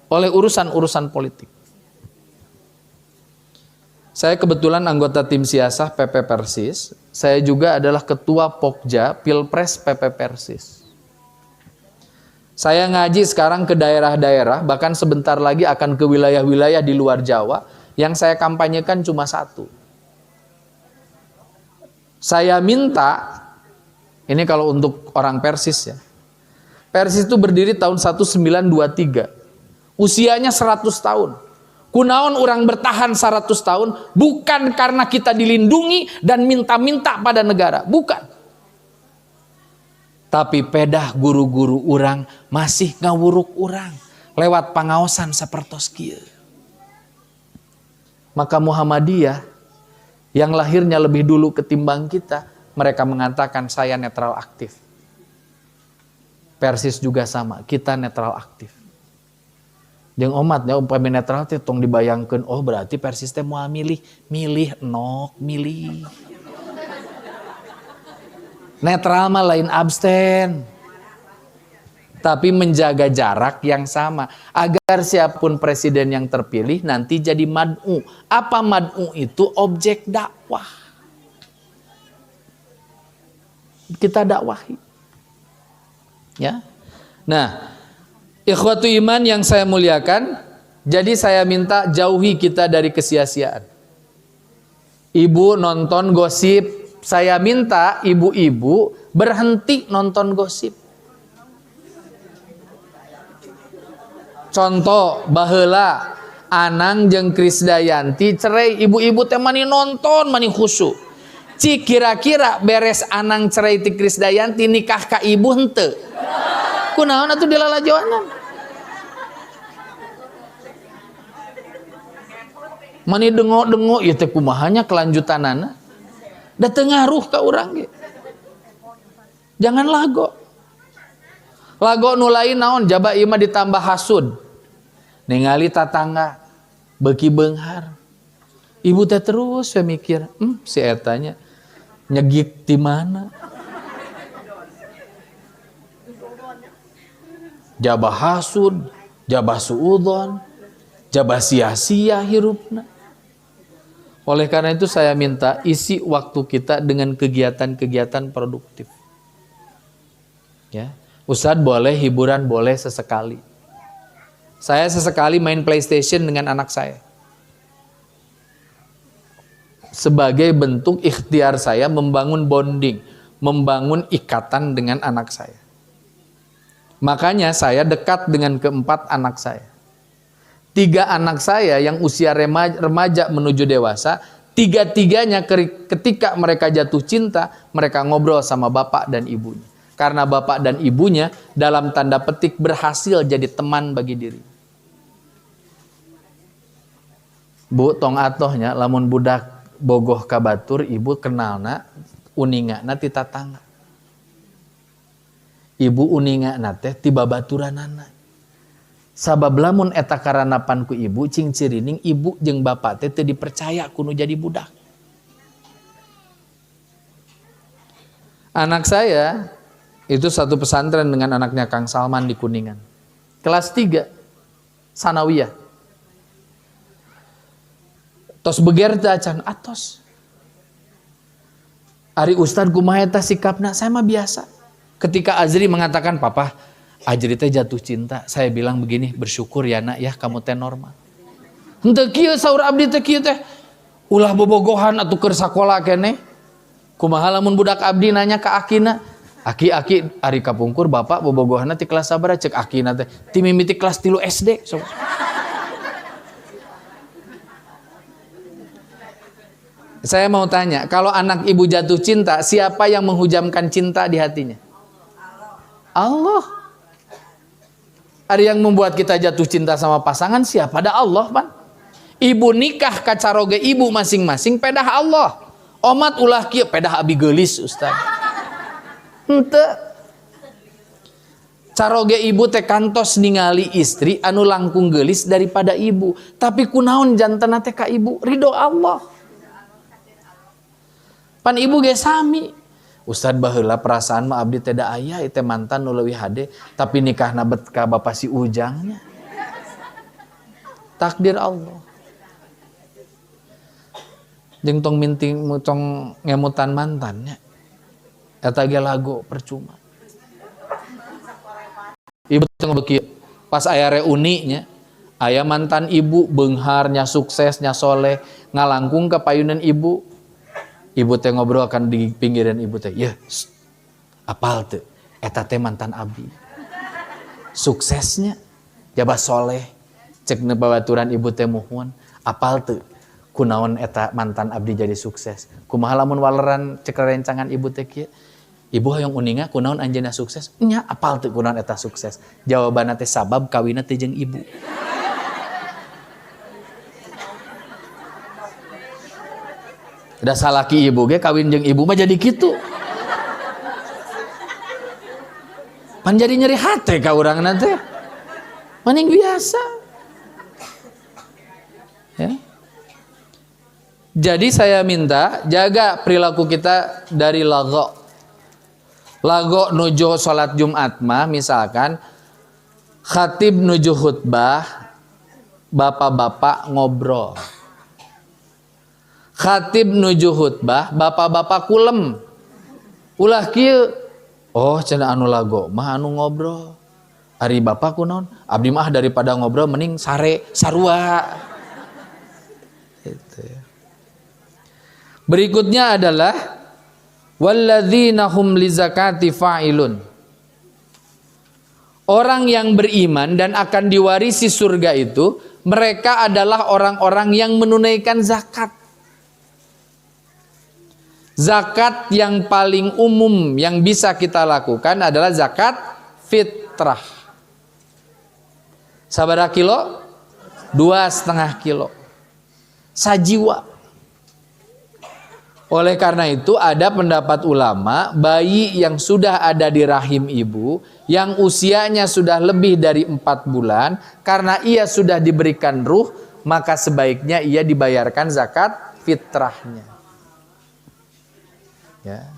oleh urusan-urusan politik. Saya kebetulan anggota tim siasah PP Persis. Saya juga adalah ketua Pokja Pilpres PP Persis. Saya ngaji sekarang ke daerah-daerah, bahkan sebentar lagi akan ke wilayah-wilayah di luar Jawa. Yang saya kampanyekan cuma satu. Saya minta, ini kalau untuk orang Persis ya. Persis itu berdiri tahun 1923. Usianya 100 tahun. Kunaon orang bertahan 100 tahun bukan karena kita dilindungi dan minta-minta pada negara, bukan. Tapi pedah guru-guru orang masih ngawuruk orang lewat pangaosan sapertos kieu. Maka Muhammadiyah yang lahirnya lebih dulu ketimbang kita, mereka mengatakan saya netral aktif. Persis juga sama, kita netral aktif. Jeung umatnya umpami netral teh tong dibayangkeun, oh berarti Persis teh moal milih nok milih. Netral mah lain abstain. Tapi menjaga jarak yang sama agar siapapun presiden yang terpilih nanti jadi mad'u. Apa mad'u itu? Objek dakwah. Kita dakwahi. Ya. Nah, ikhwatu iman yang saya muliakan, jadi saya minta jauhi kita dari kesia-siaan. Ibu nonton gosip, saya minta ibu-ibu berhenti nonton gosip. Contoh, baheula Anang jeung Krisdayanti cerai, ibu-ibu teh mani nonton, mani khusyuk. Cik kira-kira beres Anang cerai ti Krisdayanti nikah ka ibu henteu? Kunaon atuh dilalajoanan? Mani dengo-dengo ieu teh kumahanya kelanjutanana? Da teu ngaruh ka urang ge. Jangan lago. Lago nu lain naon? Jaba ieu mah ditambah hasud. ningali tatangga beki beunghar. Ibu teh terus saya mikir, si etanya nyegik di mana? Jabah hasud, jabah suudon, jabah sia-sia hirupna. Oleh karena itu saya minta isi waktu kita dengan kegiatan-kegiatan produktif. Ya, Ustadz boleh hiburan, boleh sesekali. Saya sesekali main PlayStation dengan anak saya. Sebagai bentuk ikhtiar saya membangun bonding, membangun ikatan dengan anak saya. Makanya saya dekat dengan keempat anak saya. 3 anak saya yang usia remaja menuju dewasa, 3-tiganya ketika mereka jatuh cinta, mereka ngobrol sama bapak dan ibunya. Karena bapak dan ibunya dalam tanda petik berhasil jadi teman bagi diri. Bu, tong atohnya, lamun budak bogoh kabatur, ibu kenalna uningana ti tatangga. Ibu uningana teh ti babaturanana. Sabab lamun eta karanapan ku ibu cing cirining ibu jeung bapak teh teu dipercaya kudu jadi budak. Anak saya itu satu pesantren dengan anaknya Kang Salman di Kuningan. Kelas 3 sanawiyah. Tos beger teh acan atos. Ari ustad kumaha eta sikapna? Saya mah biasa. Ketika Azri mengatakan, "Papa, Ajri teh jatuh cinta," saya bilang begini, "Bersyukur ya nak ya, kamu teh normal." Henteu kieu saur abdi teh kieu teh. Ulah bobogohan atuh keur sakola keneh. Kumaha lamun budak abdi nanya ka akina, "Aki ari kapungkur bapak bobogohanna ti kelas sabaraha?" Cek akina teh, "Ti mimiti kelas 3 SD." So. Saya mau tanya, kalau anak ibu jatuh cinta, siapa yang menghujamkan cinta di hatinya? Allah. Ada yang membuat kita jatuh cinta sama pasangan siapa? Ada Allah, Pan. Ibu nikah kacaroge ibu masing-masing pedah Allah. Omat ulah kieu pedah abi geulis, Ustaz. Henteu. Caroge ibu teh kantos ningali istri anu langkung geulis daripada ibu. Tapi kunaon jantenna teh ka ibu? Ridho Allah. Pan ibu ge sami. Ustad baheula perasaan mah abdi teh da aya teh mantan nu leuwih hade tapi nikahna bet ka bapak si Ujangnya. Takdir Allah. Jeung tong minting tong ngemutan mantannya. Eta ge lagu percuma. Ibu teh beki pas aya reuni nya, aya mantan ibu beungharnya suksesnya soleh ngalangkung ka payunan ibu. Ibu teh ngobrol akan di pinggiran ibu teh, "Ya, apal teu? Eta teh mantan abdi. Suksesnya jabah soleh." Cek babaturan ibu teh muhun, "Apal teu? Kunaon eta mantan abdi jadi sukses? Kumaha lamun waleran cek rencangan ibu teh kieu?" "Ibu hoyong uninga kunaon anjeunna sukses?" "Nya, apal teu kunaon eta sukses?" Jawabanna teh sabab kawinna teh jeung ibu. Da salaki ibu ge kawin jeung ibu mah jadi kitu. Pan jadi nyeri hate ka urangna teh. Maning biasa. Ya. Jadi saya minta jaga perilaku kita dari lago. Lago nuju salat Jumat mah misalkan khatib nuju khutbah, bapak-bapak ngobrol. Khatib nuju khutbah, bapak-bapak kulem. Ulah kieu. Oh, cenah anu lago mah anu ngobrol. Ari bapak kunaon? Abdi mah daripada ngobrol mending sare sarua. Gitu ya. Berikutnya adalah walladzina hum lizakati fa'ilun. Orang yang beriman dan akan diwarisi surga itu, mereka adalah orang-orang yang menunaikan zakat. Zakat yang paling umum yang bisa kita lakukan adalah zakat fitrah. Sabaraha kilo? 2,5 kilo. Sajiwa. Oleh karena itu ada pendapat ulama, bayi yang sudah ada di rahim ibu, yang usianya sudah lebih dari 4 bulan, karena ia sudah diberikan ruh, maka sebaiknya ia dibayarkan zakat fitrahnya. Ya.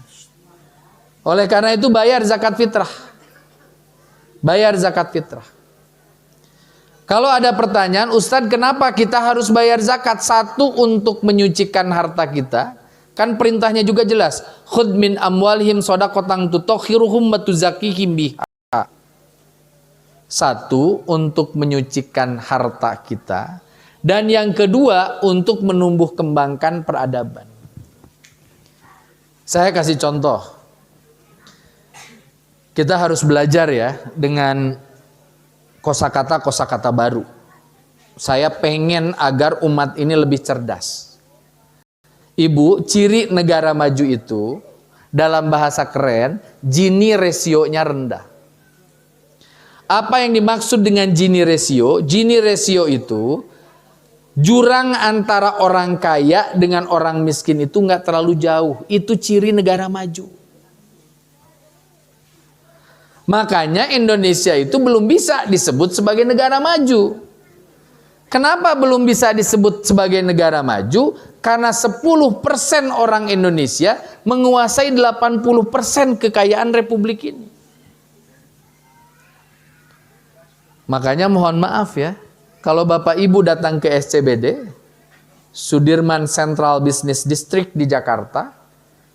Oleh karena itu bayar zakat fitrah. Bayar zakat fitrah. Kalau ada pertanyaan, Ustadz kenapa kita harus bayar zakat? Satu, untuk menyucikan harta kita. Kan perintahnya juga jelas. Khudh min amwalihim shadaqatan tutahhiruhum wa tuzakkihim biha. Satu, untuk menyucikan harta kita. Dan yang kedua, untuk menumbuh kembangkan peradaban. Saya kasih contoh. Kita harus belajar ya dengan kosakata baru. Saya pengen agar umat ini lebih cerdas. Ibu, ciri negara maju itu dalam bahasa keren, Gini rasionya rendah. Apa yang dimaksud dengan Gini ratio? Gini ratio itu jurang antara orang kaya dengan orang miskin itu nggak terlalu jauh. Itu ciri negara maju. Makanya Indonesia itu belum bisa disebut sebagai negara maju. Kenapa belum bisa disebut sebagai negara maju? Karena 10% orang Indonesia menguasai 80% kekayaan republik ini. Makanya mohon maaf ya, kalau Bapak Ibu datang ke SCBD, Sudirman Central Business District di Jakarta,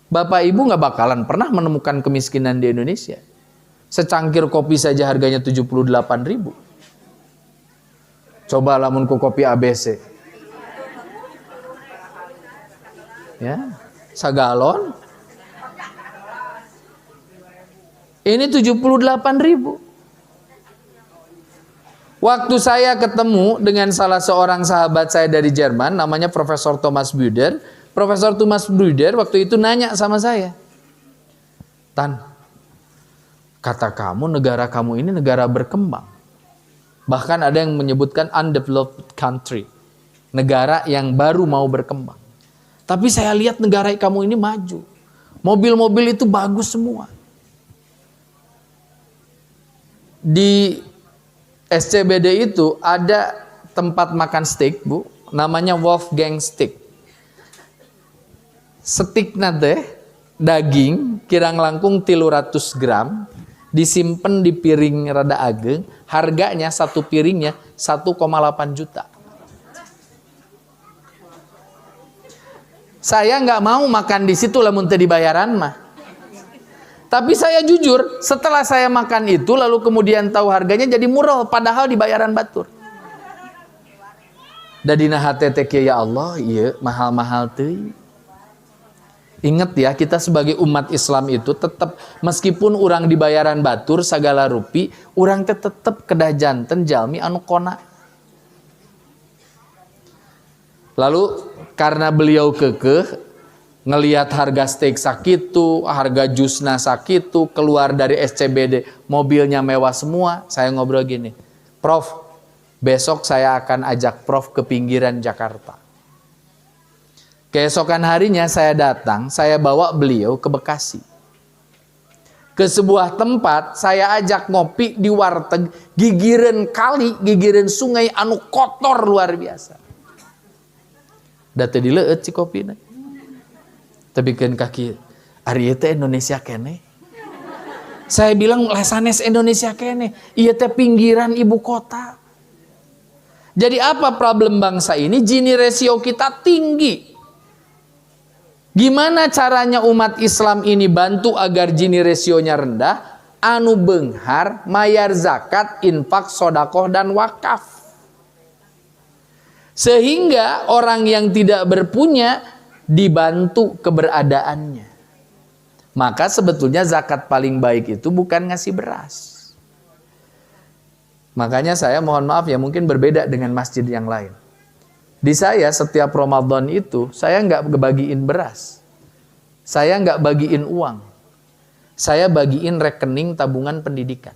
Bapak Ibu nggak bakalan pernah menemukan kemiskinan di Indonesia. Secangkir kopi saja harganya 78.000. Coba lamun ku kopi ABC. Ya, sagalon. Ini 78.000. Waktu saya ketemu dengan salah seorang sahabat saya dari Jerman, namanya Profesor Thomas Buder. Profesor Thomas Buder waktu itu nanya sama saya, Tan, kata kamu negara kamu ini negara berkembang. Bahkan ada yang menyebutkan undeveloped country. Negara yang baru mau berkembang. Tapi saya lihat negara kamu ini maju. Mobil-mobil itu bagus semua. Di SCBD itu ada tempat makan steak, Bu. Namanya Wolfgang Steak. Steak nate, daging, kirang langkung 300 gram. Disimpan di piring rada ageng, harganya satu piringnya 1,8 juta. Saya nggak mau makan di situ lamun teu dibayaran mah. Tapi saya jujur, setelah saya makan itu lalu kemudian tahu harganya jadi murah, padahal dibayaran batur. Dadina hate teh ya Allah, iya mahal-mahal teuing. Ingat ya, kita sebagai umat Islam itu tetap meskipun orang dibayaran batur sagala rupi, orang tetap kedah janten jalmi anu kona. Lalu karena beliau kekeh ngelihat harga steak sakitu, harga jusna sakitu, keluar dari SCBD mobilnya mewah semua, saya ngobrol gini, Prof, besok saya akan ajak Prof ke pinggiran Jakarta. Keesokan harinya saya datang, saya bawa beliau ke Bekasi. Ke sebuah tempat, saya ajak ngopi di warteg, gigireun kali, gigireun sungai anu kotor luar biasa. Da teu dileueut si kopina. Tebikeun kaki, ari ieu teh Indonesia kene. Saya bilang lesanes Indonesia kene, ieu teh pinggiran ibu kota. Jadi apa problem bangsa ini? Gini ratio kita tinggi. Gimana caranya umat Islam ini bantu agar Gini rasionya rendah? Anu beunghar, mayar zakat, infak, sodakoh, dan wakaf. Sehingga orang yang tidak berpunya dibantu keberadaannya. Maka sebetulnya zakat paling baik itu bukan ngasih beras. Makanya saya mohon maaf ya, mungkin berbeda dengan masjid yang lain. Di saya setiap Ramadan itu saya nggak bagiin beras, saya nggak bagiin uang, saya bagiin rekening tabungan pendidikan.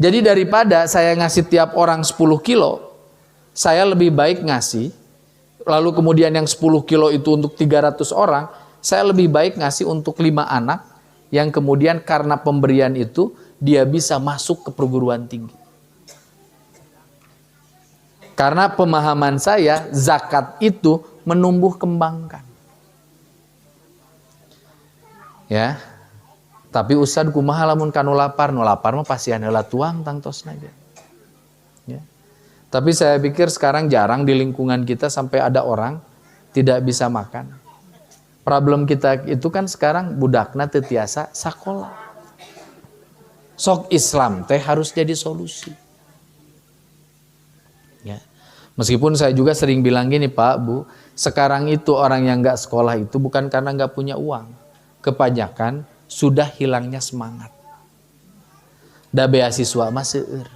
Jadi daripada saya ngasih tiap orang 10 kilo, saya lebih baik ngasih lalu kemudian yang 10 kilo itu untuk 300 orang, saya lebih baik ngasih untuk 5 anak yang kemudian karena pemberian itu dia bisa masuk ke perguruan tinggi. Karena pemahaman saya, zakat itu menumbuh kembangkan. Ya. Tapi Ustad kumaha lamun kanu lapar, nu lapar mah pasian heula tuang tangtosna ge. Ya. Tapi saya pikir sekarang jarang di lingkungan kita sampai ada orang tidak bisa makan. Problem kita itu kan sekarang budakna teu tiasa sakola. Sok Islam teh harus jadi solusi. Ya. Meskipun saya juga sering bilang gini Pak, Bu, sekarang itu orang yang nggak sekolah itu bukan karena nggak punya uang. Kebanyakan sudah hilangnya semangat. Da beasiswa mah seueur.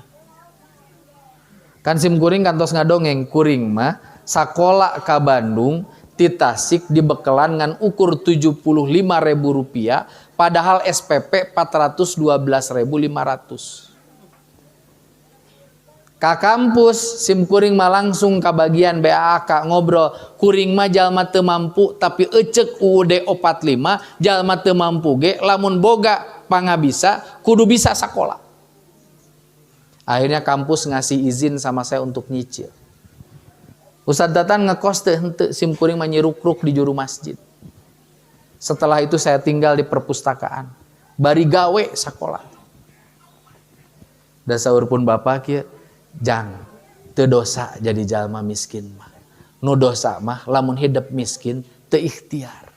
Kan sim kuring kantos ngadongeng, kuring mah sakola ka Bandung ti Tasik dibekalan ngan ukur Rp75.000 padahal SPP 412.500. Ka kampus sim kuring mah langsung ka bagian BAAK ngobrol, kuring mah jalma teu mampu tapi ecek UUD 45 jalma teu mampu ge lamun boga pangabisa kudu bisa sakola. Akhirnya kampus ngasih izin sama saya untuk nyicil. Ustadz Datan ngekos teh henteu sim kuring mah nyirukruk di juru masjid. Setelah itu saya tinggal di perpustakaan. Bari gawe sakola. Da saur pun bapak kieu, jang teu dosa jadi jalma miskin mah. Nu dosa mah lamun hidup miskin teu ikhtiar.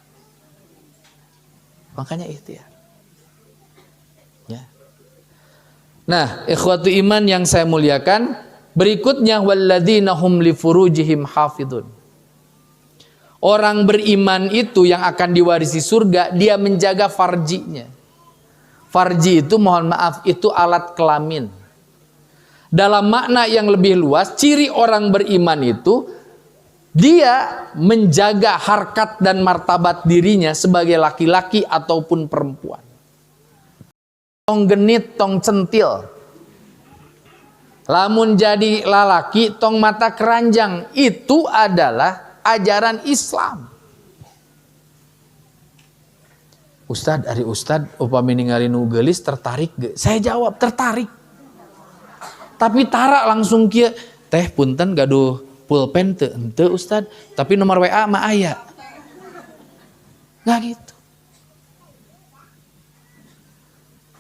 Makanya ikhtiar. Ya. Nah, ikhwatu iman yang saya muliakan, berikutnya walladzina hum li furujihim hafidun. Orang beriman itu yang akan diwarisi surga, dia menjaga farjinya. Farji itu mohon maaf itu alat kelamin. Dalam makna yang lebih luas, ciri orang beriman itu dia menjaga harkat dan martabat dirinya sebagai laki-laki ataupun perempuan. Tong genit, tong centil. Lamun jadi lalaki, tong mata keranjang. Itu adalah ajaran Islam. Ustad, ari Ustad, upami ningali nu geulis tertarik ge? Saya jawab, tertarik. Tapi tara langsung kieu, teh punten gaduh pulpen teu? Henteu Ustad, tapi nomor WA mah aya. Nggak gitu.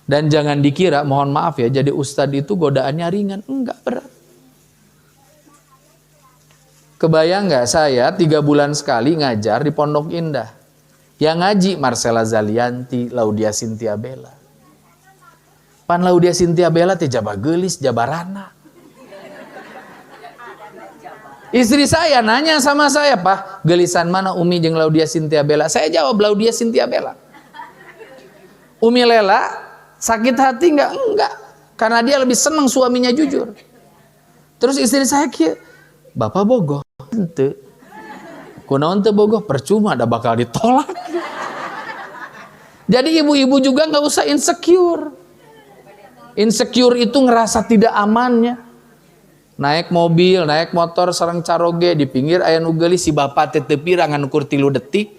Dan jangan dikira, mohon maaf ya, jadi ustad itu godaannya ringan. Enggak, berat. Kebayang nggak saya 3 bulan sekali ngajar di Pondok Indah. Yang ngaji Marcella Zalianti, Laudia Cynthia Bella. Pan Laudia Cynthia Bella teh jaba geulis, jabarana. Istri saya nanya sama saya, Pak, gelisan mana Umi jeung Laudia Cynthia Bella? Saya jawab Laudia Cynthia Bella. Umi Lela sakit hati enggak? Enggak. Karena dia lebih senang suaminya jujur. Terus istri saya kieu, Bapak bogoh. Henteu. Kunaon teu bogoh? Percuma, ada bakal ditolak. Jadi ibu-ibu juga nggak usah insecure. Insecure itu ngerasa tidak amannya. Naik mobil, naik motor sareng caroge di pinggir aya nu geulis si bapak teh teu pirang ngan ukur 3 detik.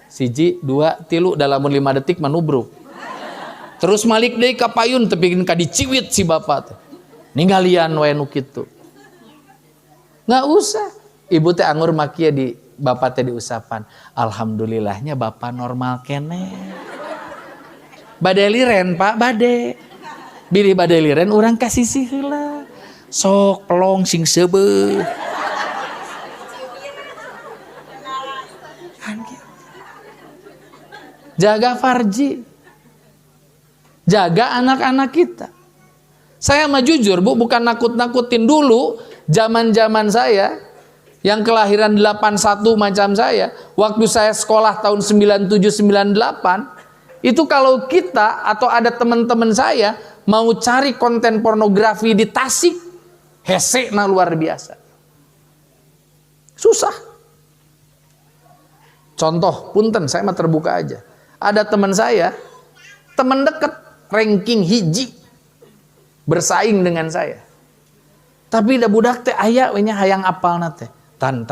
1, 2, 3 dalam 5 detik manubruk. Terus malik deui ka payun teu pikeun ka diciwit si bapak teh. Ninggalian wae nu kitu. Nggak usah. Ibu teh anggur makia di bapak teh diusapan. Alhamdulillahnya bapak normal kene. Bade liren Pak, bade. Bilih bade liren urang kasisih heula. Sok pelong sing seubeuh. Jaga farji. Jaga anak-anak kita. Saya mah jujur Bu, bukan nakut-nakutin. Dulu zaman-zaman saya yang kelahiran 81 macam saya, waktu saya sekolah tahun 97-98, itu kalau kita atau ada teman-teman saya mau cari konten pornografi di Tasik, hese nah luar biasa. Susah. Contoh, punten saya mah terbuka aja. Ada teman saya, teman dekat, ranking hiji bersaing dengan saya. Tapi da budak teh aya we nya hayang apalna teh. Tan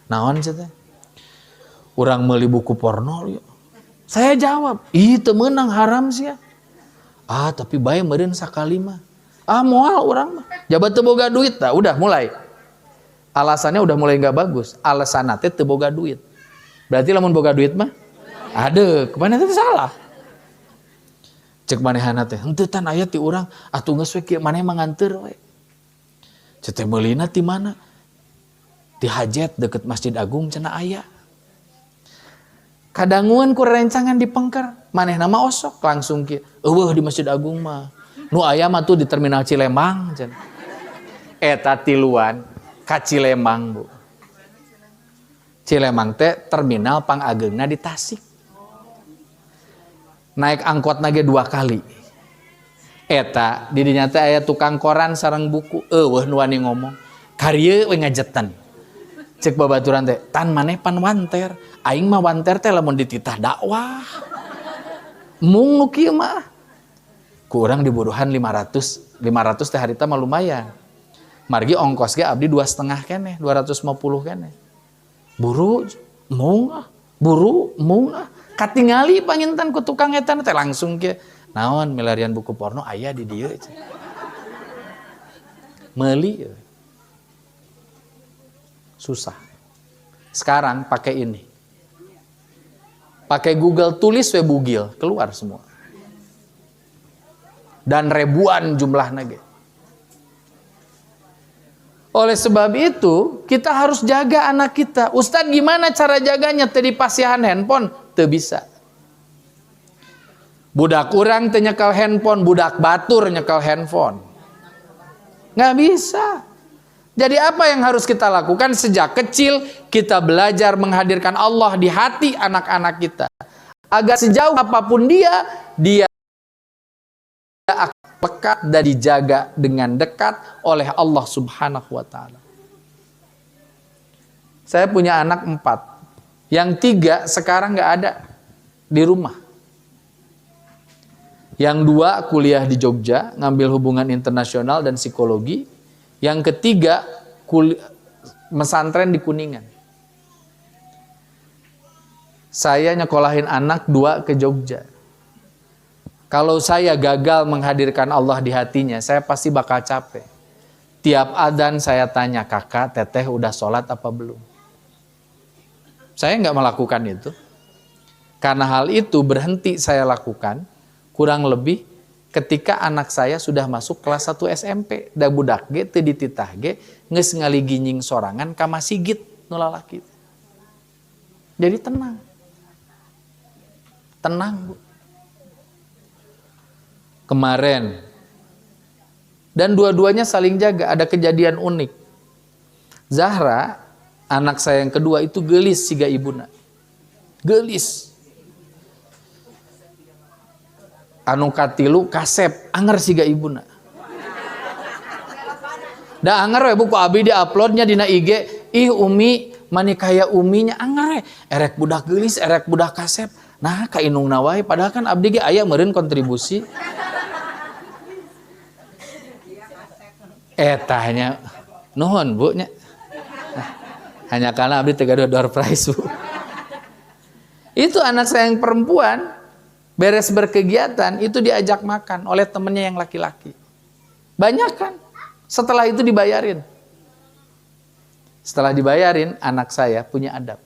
Naon cenah? Urang meuli buku porno yuk. Saya jawab, ih teu meunang haram sia. Ah tapi bae meureun sakali mah. Ah moal urang mah. Jabat teu boga duit dah, udah mulai. Alasannya udah mulai enggak bagus. Alasanna teh teu boga duit. Berarti lamun boga duit mah adeu, kemana teh salah. Cek manehana teh, henteu tan aya ti urang, atuh geus we kieu maneh manganteur we. Cek teh meulina ti mana? Ti Hajet deket Masjid Agung cenah aya. Kadanguan ku rencangan di Pengker, manehna mah osok langsung kieu. Eueuh di Masjid Agung mah. Nu aya mah tuh di Terminal Cilemang cenah. Eta tiluan ka Cilemang, Bu. Cilemang teh terminal pangageungna di Tasik. Naik angkot nage 2 kali. Eta di dinya teh aya tukang koran sareng buku. Eueuh nu wani ngomong. Karye we ngajetan. Cek babaturan teh, tan maneh pan wanter. Aing mah wanter teh lamun dititah dakwah. Mung nu kieu mah. Ku urang diburuhan 500 teh harita mah lumayan. Margi ongkos ge abdi 2,5 keneh, 250 keneh. Buru mung ah, buru mung ah. Katingali panginten ku tukang eta teh langsung ke naon milarian buku porno aya di dieu. Meuli susah. Sekarang pakai ini. Pakai Google tulis we bugil, keluar semua. Dan ribuan jumlahna ge. Oleh sebab itu, kita harus jaga anak kita. Ustadz gimana cara jaganya? Tadi pasihan handphone? Teu bisa. Budak urang teu nyekel handphone, budak batur nyekel handphone. Nggak bisa. Jadi apa yang harus kita lakukan? Sejak kecil kita belajar menghadirkan Allah di hati anak-anak kita. Agar sejauh apapun dia akan lekat dan dijaga dengan dekat oleh Allah Subhanahu wa ta'ala. Saya punya anak 4. Yang 3 sekarang nggak ada di rumah. Yang 2 kuliah di Jogja, ngambil hubungan internasional dan psikologi. Yang ketiga mesantren di Kuningan. Saya nyekolahin anak 2 ke Jogja. Kalau saya gagal menghadirkan Allah di hatinya, saya pasti bakal capek. Tiap adzan saya tanya, kakak, teteh udah sholat apa belum? Saya nggak melakukan itu. Karena hal itu berhenti saya lakukan, kurang lebih ketika anak saya sudah masuk kelas 1 SMP. Da budak ge teu dititah ge, geus ngaliginying sorangan ka masigit nu lalaki. Jadi tenang. Tenang, Bu. Kemarin dan dua-duanya saling jaga. Ada kejadian unik. Zahra, anak saya yang kedua itu gelis siga ibuna. Gelis. Anu katilu kasep anger siga ibuna. Da anger we buku abi di-uploadnya dina IG. Ih Umi, mani kaya uminya anger we. Erek budak gelis, erek budak kasep. Nah ka inungna wae padahal kan abdi ge aya meureun kontribusi. Tanya nuhun Bu nya. Hanya karena abdi teu gaduh door prize Bu. Itu anak saya yang perempuan beres berkegiatan itu diajak makan oleh temennya yang laki-laki. Banyak kan? Setelah itu dibayarin. Setelah dibayarin anak saya punya adab.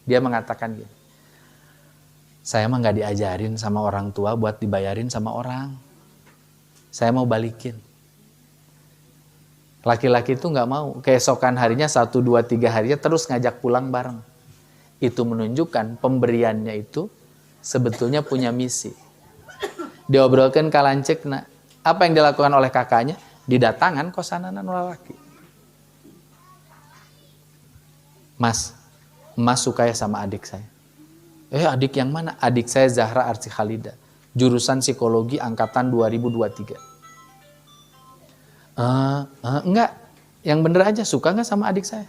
Dia mengatakan gini. Saya mah nggak diajarin sama orang tua buat dibayarin sama orang. Saya mau balikin. Laki-laki itu nggak mau. Keesokan harinya 1, 2, 3 harinya terus ngajak pulang bareng. Itu menunjukkan pemberiannya itu sebetulnya punya misi. Diobrolkan kalancekna. Apa yang dilakukan oleh kakaknya? Didatangan kosanana nu lalaki. Mas suka ya sama adik saya. Adik yang mana? Adik saya Zahra Arsi Khalida. Jurusan psikologi angkatan 2023. Enggak, yang bener aja. Suka nggak sama adik saya?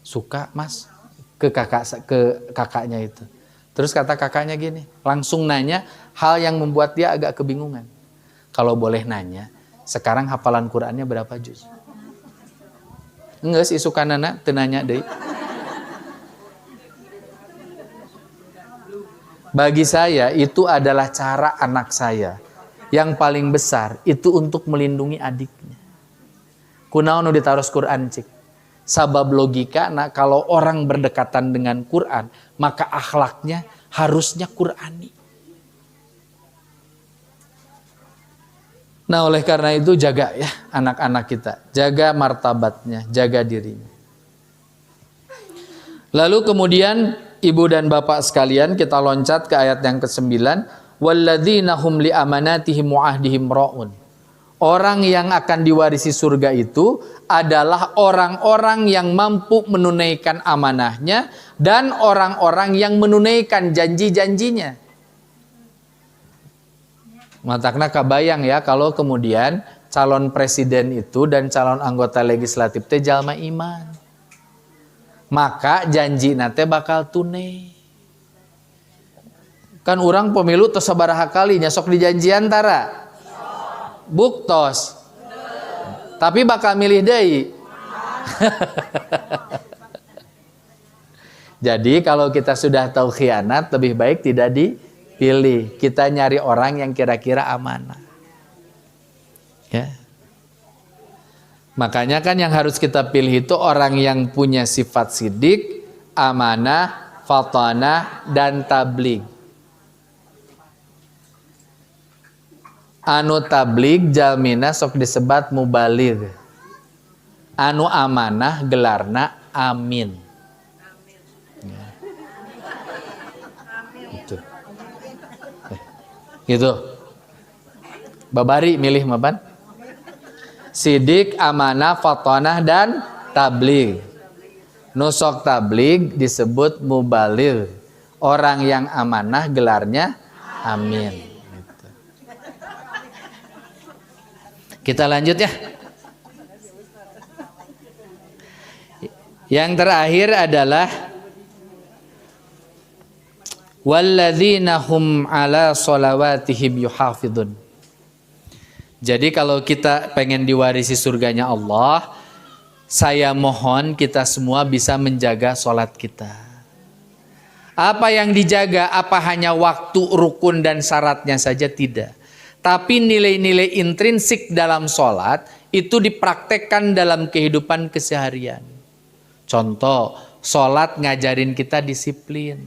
Suka Mas. Ke kakaknya itu. Terus kata kakaknya gini, langsung nanya hal yang membuat dia agak kebingungan. Kalau boleh nanya, sekarang hafalan Qurannya berapa juz? Geus isukanana teu nanya deui. Bagi saya itu adalah cara anak saya yang paling besar itu untuk melindungi adiknya. Kunaon nu ditaros Quran cik. Sabab logika, nah kalau orang berdekatan dengan Quran, maka akhlaknya harusnya Qurani. Nah oleh karena itu jaga ya anak-anak kita. Jaga martabatnya, jaga dirinya. Lalu kemudian ibu dan bapak sekalian kita loncat ke ayat yang ke-9. Walladzina hum li amanatihim wa ahdihim ra'un. Orang yang akan diwarisi surga itu adalah orang-orang yang mampu menunaikan amanahnya dan orang-orang yang menunaikan janji-janjinya. Matakna kabayang ya kalau kemudian calon presiden itu dan calon anggota legislatif teh jalma iman. Maka janji nate bakal tunai. Kan orang pemilu tos sabaraha kali nyasok dijanjian tara. Buktos. Tapi bakal milih deui. Jadi kalau kita sudah tahu khianat lebih baik tidak dipilih. Kita nyari orang yang kira-kira amanah. Ya. Makanya kan yang harus kita pilih itu orang yang punya sifat sidik, amanah, fatanah, dan tabligh. Anu tabligh jalmina sok disebat mubaligh. Anu amanah gelarna amin. Ya. Gitu. Babari milih mapan? Sidik, amanah, fatanah, dan tabligh. Nusok tabligh disebut mubaligh. Orang yang amanah gelarnya amin. Gitu. Kita lanjut ya. Yang terakhir adalah walladzina hum ala sholawatihim yuhafidun. Jadi kalau kita pengen diwarisi surganya Allah, saya mohon kita semua bisa menjaga sholat kita. Apa yang dijaga? Apa hanya waktu, rukun, dan syaratnya saja? Tidak. Tapi nilai-nilai intrinsik dalam sholat itu dipraktekkan dalam kehidupan keseharian. Contoh, sholat ngajarin kita disiplin.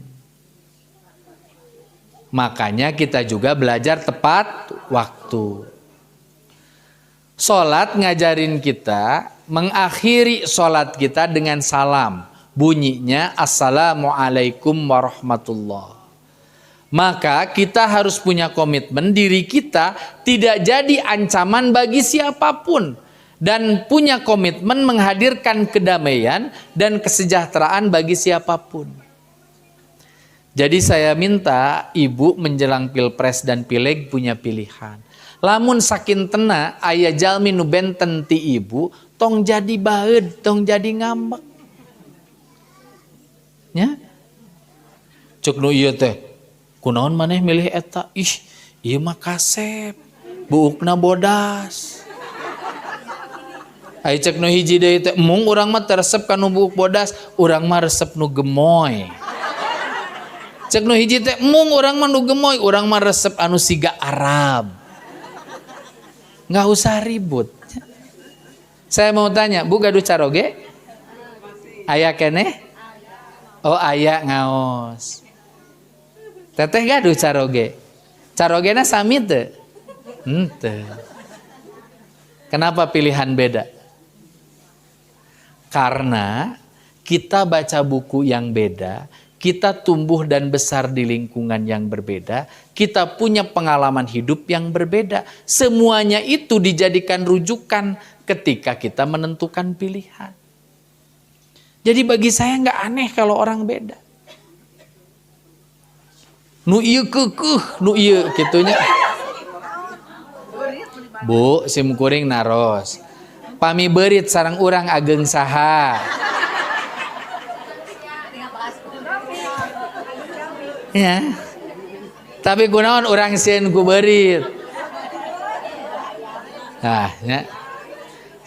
Makanya kita juga belajar tepat waktu. Sholat ngajarin kita mengakhiri sholat kita dengan salam. Bunyinya Assalamualaikum warahmatullah. Maka kita harus punya komitmen diri kita tidak jadi ancaman bagi siapapun. Dan punya komitmen menghadirkan kedamaian dan kesejahteraan bagi siapapun. Jadi saya minta ibu menjelang pilpres dan pileg punya pilihan. Lamun sakin tena aya jalmi nu benten ti ibu tong jadi baeud, tong jadi ngambek. Ya? Cuk nu ieu teh. Kunaon maneh milih eta? Ih, ieu mah kasep. Buukna bodas. Ai cek nu hiji deui teh, mung urang mah resep ka nu buuk bodas, urang mah resep nu gemoy. Cek nu hiji teh, mung urang mah nu gemoy, urang mah resep anu siga Arab. Nggak usah ribut. Saya mau tanya, Bu gaduh caroge? Aya keneh? Oh aya ngaos. Teteh gaduh caroge? Carogena sami teu? Henteu. Kenapa pilihan beda? Karena kita baca buku yang beda, kita tumbuh dan besar di lingkungan yang berbeda, kita punya pengalaman hidup yang berbeda. Semuanya itu dijadikan rujukan ketika kita menentukan pilihan. Jadi bagi saya nggak aneh kalau orang beda. Nu ieu keukeuh, nu ieu kitunya. Bu, simkuring naros. Pami beurit sareng urang ageng saha. Ya. Tapi kunaon urang sieun ku beurit. Nah, ya.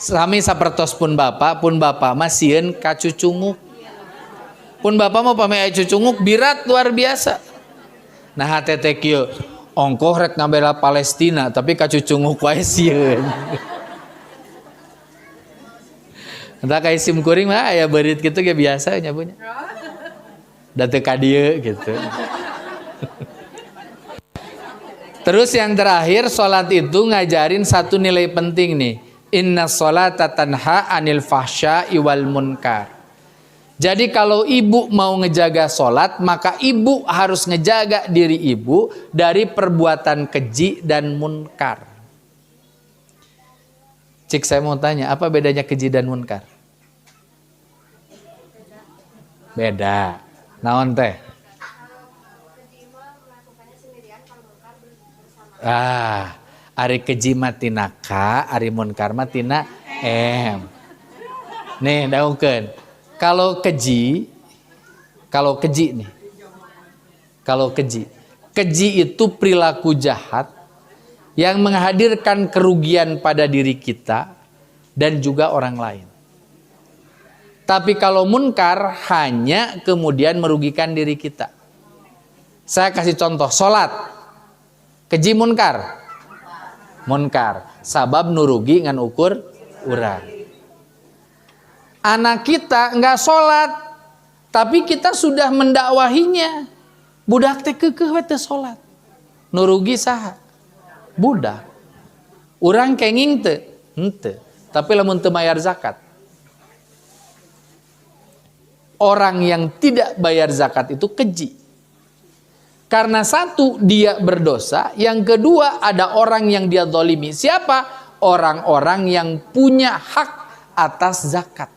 Sami sapertos pun bapak mah sieun ka cucunguk. Pun bapak mau pame aya cucunguk birat luar biasa. Nah hatete kieu ongkoh rek ngabela Palestina tapi ka cucunguk wae sieun. Entah kayak sim kuring mah aya beurit kitu ge biasa nyabunya. Da teu ka dieu gitu. Terus yang terakhir, sholat itu ngajarin satu nilai penting nih. Inna sholata tanha anil fahsya'i wal munkar. Jadi kalau ibu mau ngejaga sholat, maka ibu harus ngejaga diri ibu dari perbuatan keji dan munkar. Cik, saya mau tanya, apa bedanya keji dan munkar? Beda. Naon teh? Ari keji matina ka, ari munkar matina em. Nih, daungkeun. Kalau keji nih. Kalau keji itu perilaku jahat yang menghadirkan kerugian pada diri kita dan juga orang lain. Tapi kalau munkar hanya kemudian merugikan diri kita. Saya kasih contoh, sholat. Keji munkar. Munkar. Sabab nurugi ngan ukur urang. Anak kita enggak sholat. Tapi kita sudah mendakwahinya. Budak teh keukeuh we teu sholat. Nurugi saha? Budak. Urang kenging teu? Henteu. Tapi lamun teu mayar zakat. Orang yang tidak bayar zakat itu keji. Karena satu, dia berdosa. Yang kedua, ada orang yang dia zalimi. Siapa? Orang-orang yang punya hak atas zakat.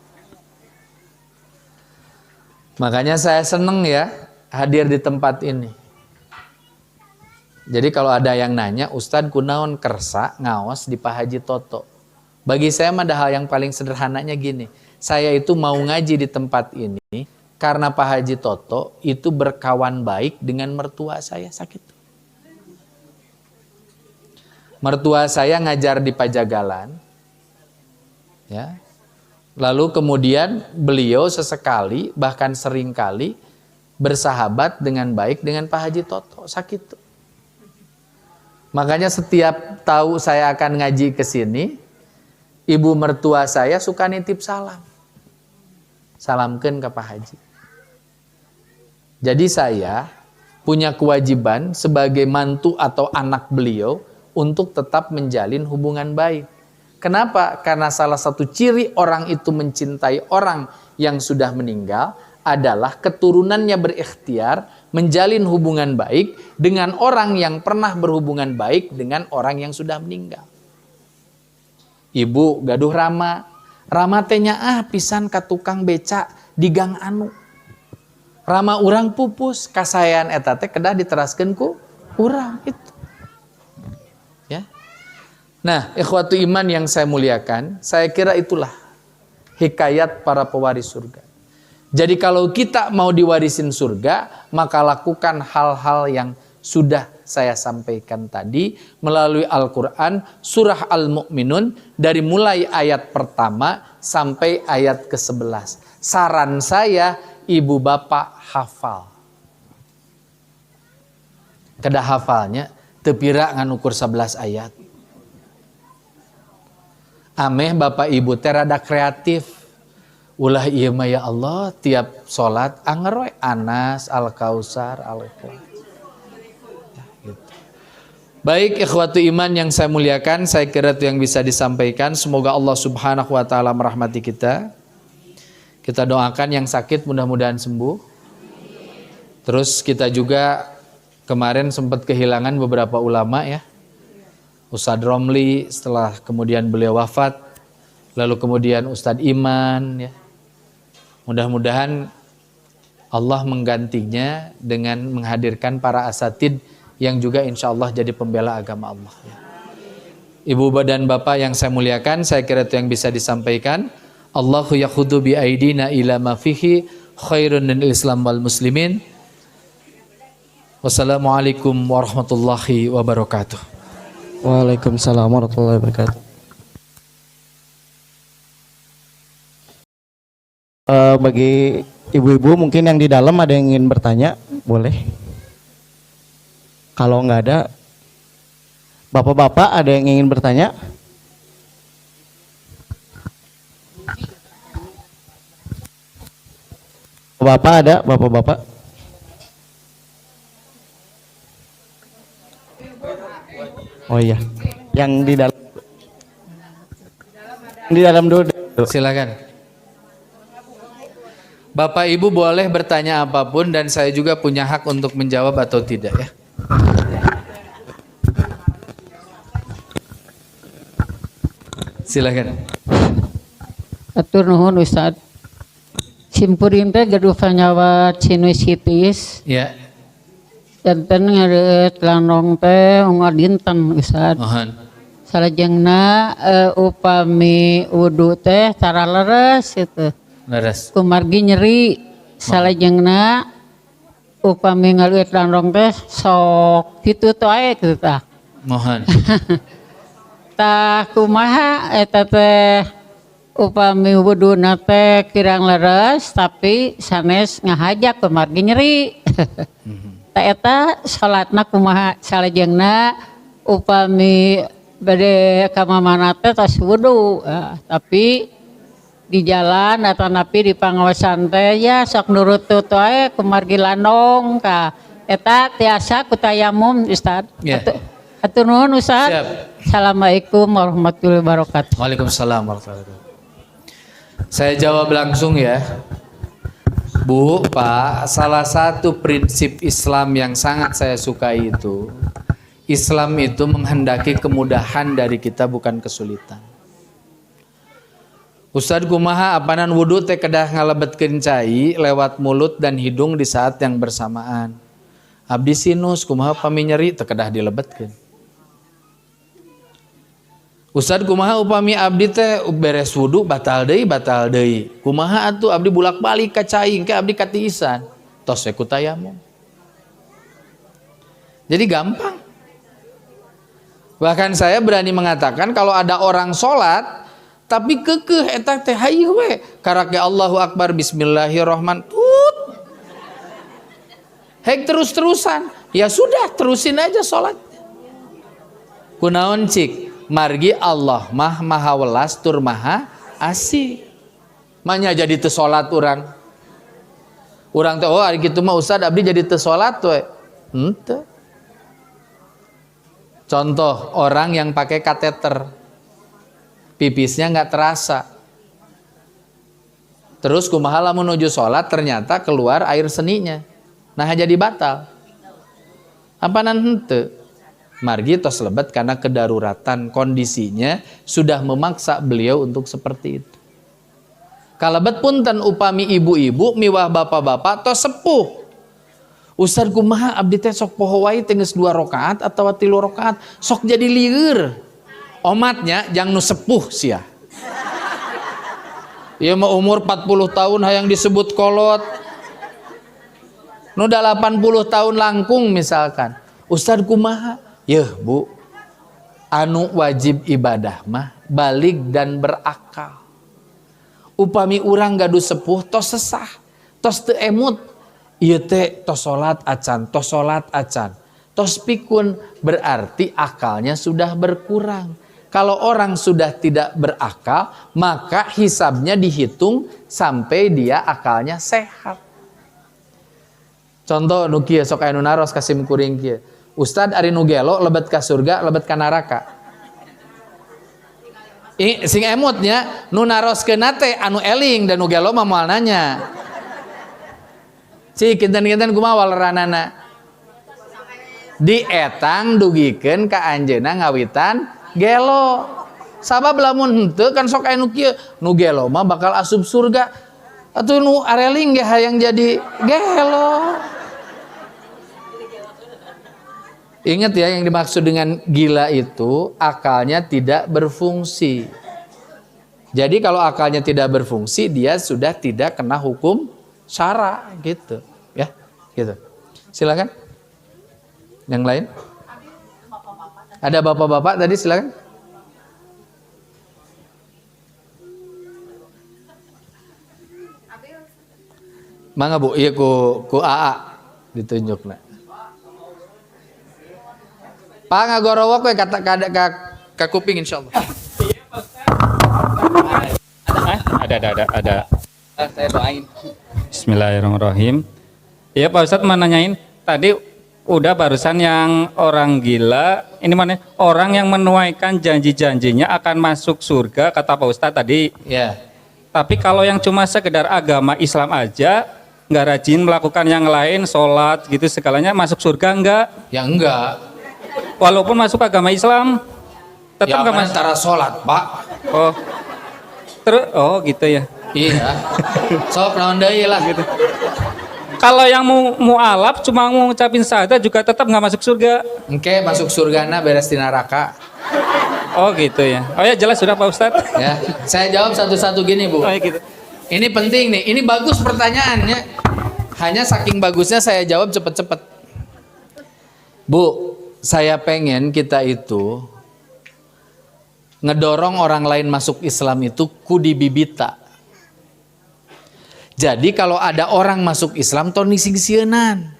Makanya saya seneng ya hadir di tempat ini. Jadi kalau ada yang nanya, Ustadz kunaon kersa ngaos di Pak Haji Toto. Bagi saya mah ada hal yang paling sederhananya gini. Saya itu mau ngaji di tempat ini karena Pak Haji Toto itu berkawan baik dengan mertua saya sakit. Mertua saya ngajar di Pajagalan. Ya. Lalu kemudian beliau sesekali bahkan seringkali bersahabat dengan baik dengan Pak Haji Toto sakit. Makanya setiap tahu saya akan ngaji ke sini, ibu mertua saya suka nitip salam. Salamkeun ke Pak Haji. Jadi saya punya kewajiban sebagai mantu atau anak beliau untuk tetap menjalin hubungan baik. Kenapa? Karena salah satu ciri orang itu mencintai orang yang sudah meninggal adalah keturunannya berikhtiar menjalin hubungan baik dengan orang yang pernah berhubungan baik dengan orang yang sudah meninggal. Ibu gaduh Rama. Rama tehnya pisan ka tukang beca di Gang Anu. Rama urang pupus, kasayan eta teh kedah diteraskeun ku urang itu. Ya. Nah, ikhwatu iman yang saya muliakan, saya kira itulah hikayat para pewaris surga. Jadi kalau kita mau diwarisin surga, maka lakukan hal-hal yang sudah saya sampaikan tadi melalui Al-Quran, surah Al-Mu'minun, dari mulai ayat pertama sampai ayat ke-11. Saran saya, ibu bapak hafal. Kedah hafalnya, tepira ngan ukur 11 ayat. Ameh bapak ibu teh rada kreatif. Ulah ieu mah ya Allah tiap salat anger we Anas, Al-Kausar, Al-Ikhlas. Ya, gitu. Baik ikhwatu iman yang saya muliakan, saya kira itu yang bisa disampaikan. Semoga Allah Subhanahu wa taala merahmati kita. Kita doakan yang sakit mudah-mudahan sembuh. Terus kita juga kemarin sempat kehilangan beberapa ulama ya. Ustadz Romli setelah kemudian beliau wafat, lalu kemudian Ustadz Iman ya. Mudah-mudahan Allah menggantinya dengan menghadirkan para asatid yang juga insya Allah jadi pembela agama Allah ya. Ibu dan bapak yang saya muliakan, saya kira itu yang bisa disampaikan. Allahu yakhudu bi aidina ila ma fihi khairun lil Islam wal muslimin. Wassalamualaikum warahmatullahi wabarakatuh. Waalaikumsalam warahmatullahi wabarakatuh. bagi ibu-ibu mungkin yang di dalam ada yang ingin bertanya, boleh. Kalau nggak ada, bapak-bapak ada yang ingin bertanya? Bapak ada, bapak-bapak? Oh iya, yang di dalam. Di dalam dulu. Silakan. Bapak Ibu boleh bertanya apapun dan saya juga punya hak untuk menjawab atau tidak ya. Silakan. Atur nuhun Ustad. Simpurin teh gaduh panyawa sinusitis. Ya. Janten ngareut lanong teh unggah dinten Ustad. Mohon. Salajengna upami wudu teh cara leres itu. Leres. Kumargi nyeri. Salajengna upami ngareut lanong teh sok kitu teh aya kitu tah. Mohon. Tah kumaha eta teh upami wuduna teh kirang leres tapi sanes ngahajak kumargi nyeri. Ta eta salatna kumaha salajengna upami bade ka mamana teh tos wudu tapi di jalan atau napi di pangawasan teh ya sok nurut tuh ae kumargi landong ka eta tiasa ku tayamum Ustad. Ya. Atur nuhun Ustad. Siap. Assalamualaikum warahmatullahi wabarakatuh. Waalaikumsalam warahmatullahi wabarakatuh. Saya jawab langsung ya. Bu, Pak, salah satu prinsip Islam yang sangat saya sukai itu, Islam itu menghendaki kemudahan dari kita bukan kesulitan. Ustad kumaha apanan wudu teh kedah ngalebetkeun cai lewat mulut dan hidung di saat yang bersamaan. Abdi sinus kumaha upami nyeri teh kedah dilebetkeun. Ustad kumaha upami abdi teh beres wudu batal deui. Kumaha atuh abdi bulak-balik ka cai engke abdi katiisan. Tos we ku tayamum. Jadi gampang. Bahkan saya berani mengatakan kalau ada orang sholat tapi kekeh eta teh hayu we karake Allahu Akbar bismillahirrahmanirrahim tut. Hek terus-terusan. Ya sudah terusin aja sholat. Kunaon cik? Margi Allah mah maha welas tur maha asih. Manya jadi teu salat urang. Urang teh oh ari kitu mah Ustad abdi jadi teu salat we. Henteu. Contoh orang yang pakai kateter. Pipisnya enggak terasa. Terus kumaha lamun nuju salat ternyata keluar air seninya. Nah jadi batal. Apanan henteu? Margi tos lebet karena kedaruratan kondisinya sudah memaksa beliau untuk seperti itu. Kalebet punten upami ibu-ibu miwah bapak-bapak tos sepuh. Ustad kumaha abdi teh sok poho wae teh geus 2 rakaat atau 3 rakaat sok jadi lieur. Omatnya jang nu sepuh sia. Ieu mah umur 40 tahun hayang disebut kolot. Nu 80 tahun langkung misalkan. Ustad kumaha? Yeuh bu, anu wajib ibadah mah balik dan berakal. Upami urang gaduh sepuh tos sesah, tos teu emut. Ieu teh tos salat acan, tos salat acan. Tos pikun berarti akalnya sudah berkurang. Kalau orang sudah tidak berakal, maka hisabnya dihitung sampai dia akalnya sehat. Contoh nu kieu sok aya nu naros kasim kuring kieu. Ustad ari nu gelo lebet ka surga, lebet ka neraka. Sing emutnya nu naroskeun teh anu eling dan nu gelo mah moal nanya. Cik kinten-kinten kumaha waleranana? Dietang dugikeun ka anjeunna ngawitan gelo. Sabab lamun henteu kan sok aya nu kieu, nu gelo mah bakal asup surga. Atuh nu areling ge hayang jadi gelo. Ingat ya yang dimaksud dengan gila itu akalnya tidak berfungsi. Jadi kalau akalnya tidak berfungsi dia sudah tidak kena hukum syara gitu ya gitu. Silakan. Yang lain? Ada bapak-bapak tadi silakan. Mangga Bu, iya ku AA ditunjukna. Pangagorowok we kata ka kuping insyaallah. Ada. Saya doain. Bismillahirrahmanirrahim. Iya Pak Ustadz mau nanyain, tadi udah barusan yang orang gila, ini mana? Orang yang menuaikan janji-janjinya akan masuk surga, kata Pak Ustadz tadi. Ya. Tapi kalau yang cuma sekedar agama Islam aja, nggak rajin melakukan yang lain, sholat gitu segalanya, masuk surga enggak? Ya enggak. Walaupun masuk agama Islam, tetap Ya nggak apa masuk. antara sholat, Pak? Oh, oh gitu ya. Iya. Sok naon deui lah gitu. Kalau yang mu'alaf cuma mau ngucapin syahadat juga tetap nggak masuk surga. Engke masuk surgana beres di neraka. Oh gitu ya. Oh ya jelas sudah Pak Ustadz. Ya. Saya jawab satu-satu gini, Bu. Oh ya gitu. Ini penting nih. Ini bagus pertanyaannya. Hanya saking bagusnya saya jawab cepet-cepet. Bu, saya pengen kita itu ngedorong orang lain masuk Islam itu kudi bibita. Jadi kalau ada orang masuk Islam to disingsieunan.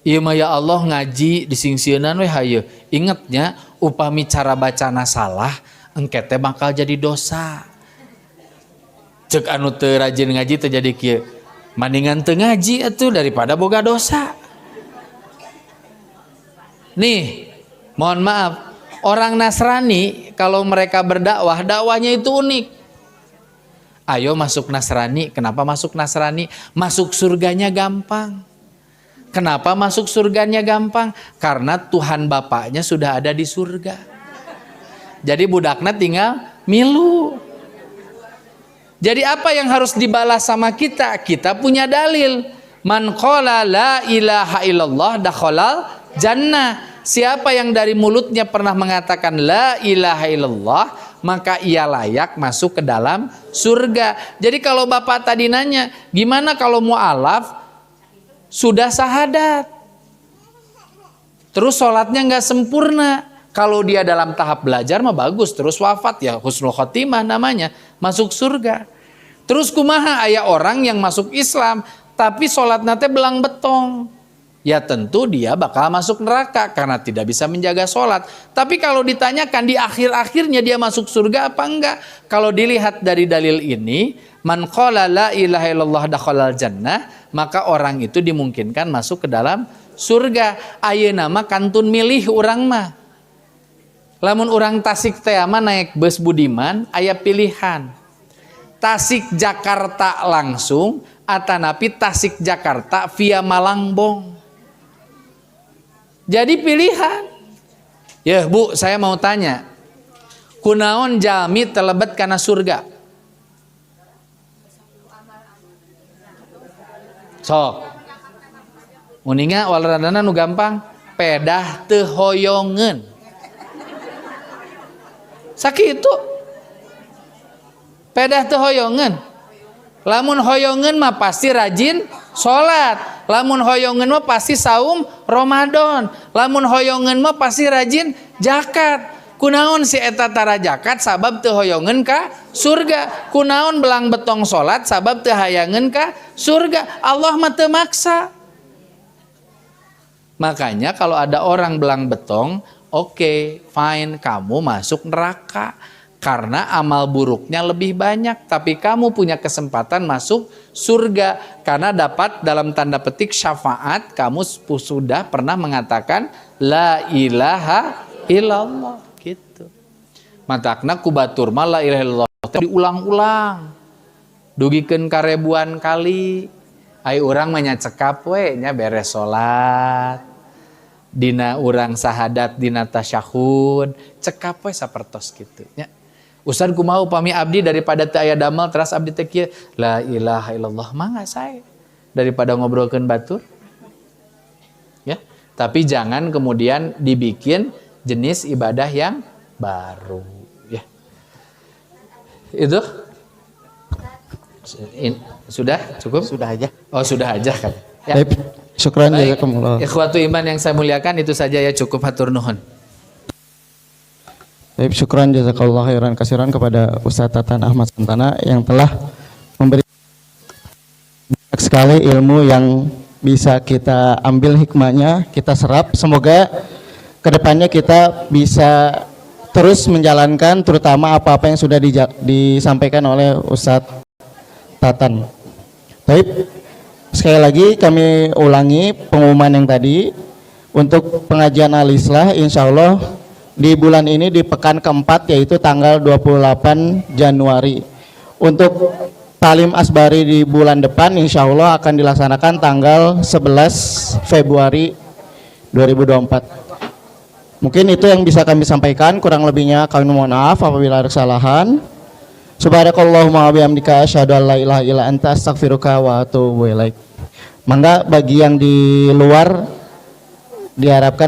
Ieu mah ya Allah ngaji disingsieunan we hayu. Ingetnya upami cara bacana salah engke teh bakal jadi dosa. Cek anu teu rajin ngaji teh jadi kieu. Mandingan teu ngaji atuh daripada boga dosa. Nih, mohon maaf, orang Nasrani kalau mereka berdakwah, dakwahnya itu unik. Ayo masuk Nasrani. Kenapa masuk Nasrani? Masuk surganya gampang. Kenapa masuk surganya gampang? Karena Tuhan Bapaknya sudah ada di surga. Jadi budaknya tinggal milu. Jadi apa yang harus dibalas sama kita? Kita punya dalil. Man qala la ilaha illallah dakhalal jannah. Siapa yang dari mulutnya pernah mengatakan la ilaha illallah, maka ia layak masuk ke dalam surga. Jadi kalau Bapak tadi nanya, gimana kalau mu'alaf sudah sahadat, terus sholatnya nggak sempurna? Kalau dia dalam tahap belajar mah bagus, terus wafat ya husnul khotimah namanya, masuk surga. Terus kumaha aya orang yang masuk Islam, tapi sholatnya teh belang betong. Ya tentu dia bakal masuk neraka karena tidak bisa menjaga sholat. Tapi kalau ditanyakan di akhir-akhirnya dia masuk surga apa enggak? Kalau dilihat dari dalil ini, man qala la ilaha illallah dakhalal jannah, maka orang itu dimungkinkan masuk ke dalam surga. Ayeuna mah kantun milih urang mah. Lamun urang Tasik teh mah naik bus Budiman aya pilihan. Tasik Jakarta langsung atanapi Tasik Jakarta via Malangbong. Jadi pilihan. Ya Bu, saya mau tanya. Kunaon jalmi telebet kana surga? Sok. Uninga walaradana nu gampang. Pedah teu hoyongeun. Sakitu. Pedah teu hoyongeun. Lamun hoyongeun mah pasti rajin sholat. Lamun hoyongeun mah pasti saum Ramadan. Lamun hoyongeun mah pasti rajin zakat. Kunaon si eta tara zakat sabab teu hoyongeun ka surga. Kunaon belang betong sholat sabab teu hayangeun ka surga. Allah mah teu maksa. Makanya kalau ada orang belang betong, oke, fine, kamu masuk neraka. Karena amal buruknya lebih banyak. Tapi kamu punya kesempatan masuk surga. Karena dapat dalam tanda petik syafaat. Kamu sudah pernah mengatakan la ilaha illallah. Gitu. Matakna kubatur ma la ilaha illallah. Diulang-ulang. Dugikeun karebuan kali. Ai urang manya cekap we nya beres salat. Dina urang sahadat dina tasyahud. Cekap we sapertos kitu nya. Ustaz kumaha upami abdi daripada teu aya damel teras abdi teh kieu la ilaha illallah mangga sae daripada ngobrolkeun batur. Ya, tapi jangan kemudian dibikin jenis ibadah yang baru, ya. Itu sudah cukup? Sudah aja. Oh, sudah aja kan. Ya. Baik, syukran Baik, jazakumullah. ikhwatu iman yang saya muliakan itu saja ya, cukup hatur nuhun. Baik, syukran jazakallah khairan kasiran kepada Ustaz Tatan Ahmad Santana yang telah memberi sekali ilmu yang bisa kita ambil hikmahnya, kita serap. Semoga kedepannya kita bisa terus menjalankan terutama apa-apa yang sudah disampaikan oleh Ustadz Tatan. Baik, sekali lagi kami ulangi pengumuman yang tadi. Untuk pengajian Al-Islah insya Allah di bulan ini di pekan keempat yaitu tanggal 28 Januari. Untuk Talim Asbari di bulan depan insya Allah akan dilaksanakan tanggal 11 Februari 2024. Mungkin itu yang bisa kami sampaikan, kurang lebihnya kami mohon maaf apabila ada kesalahan. Subhanakallahumma wa bihamdika asyhadu an la ilaha illa anta astaghfiruka wa atubu ilaik. Mangga bagi yang di luar diharapkan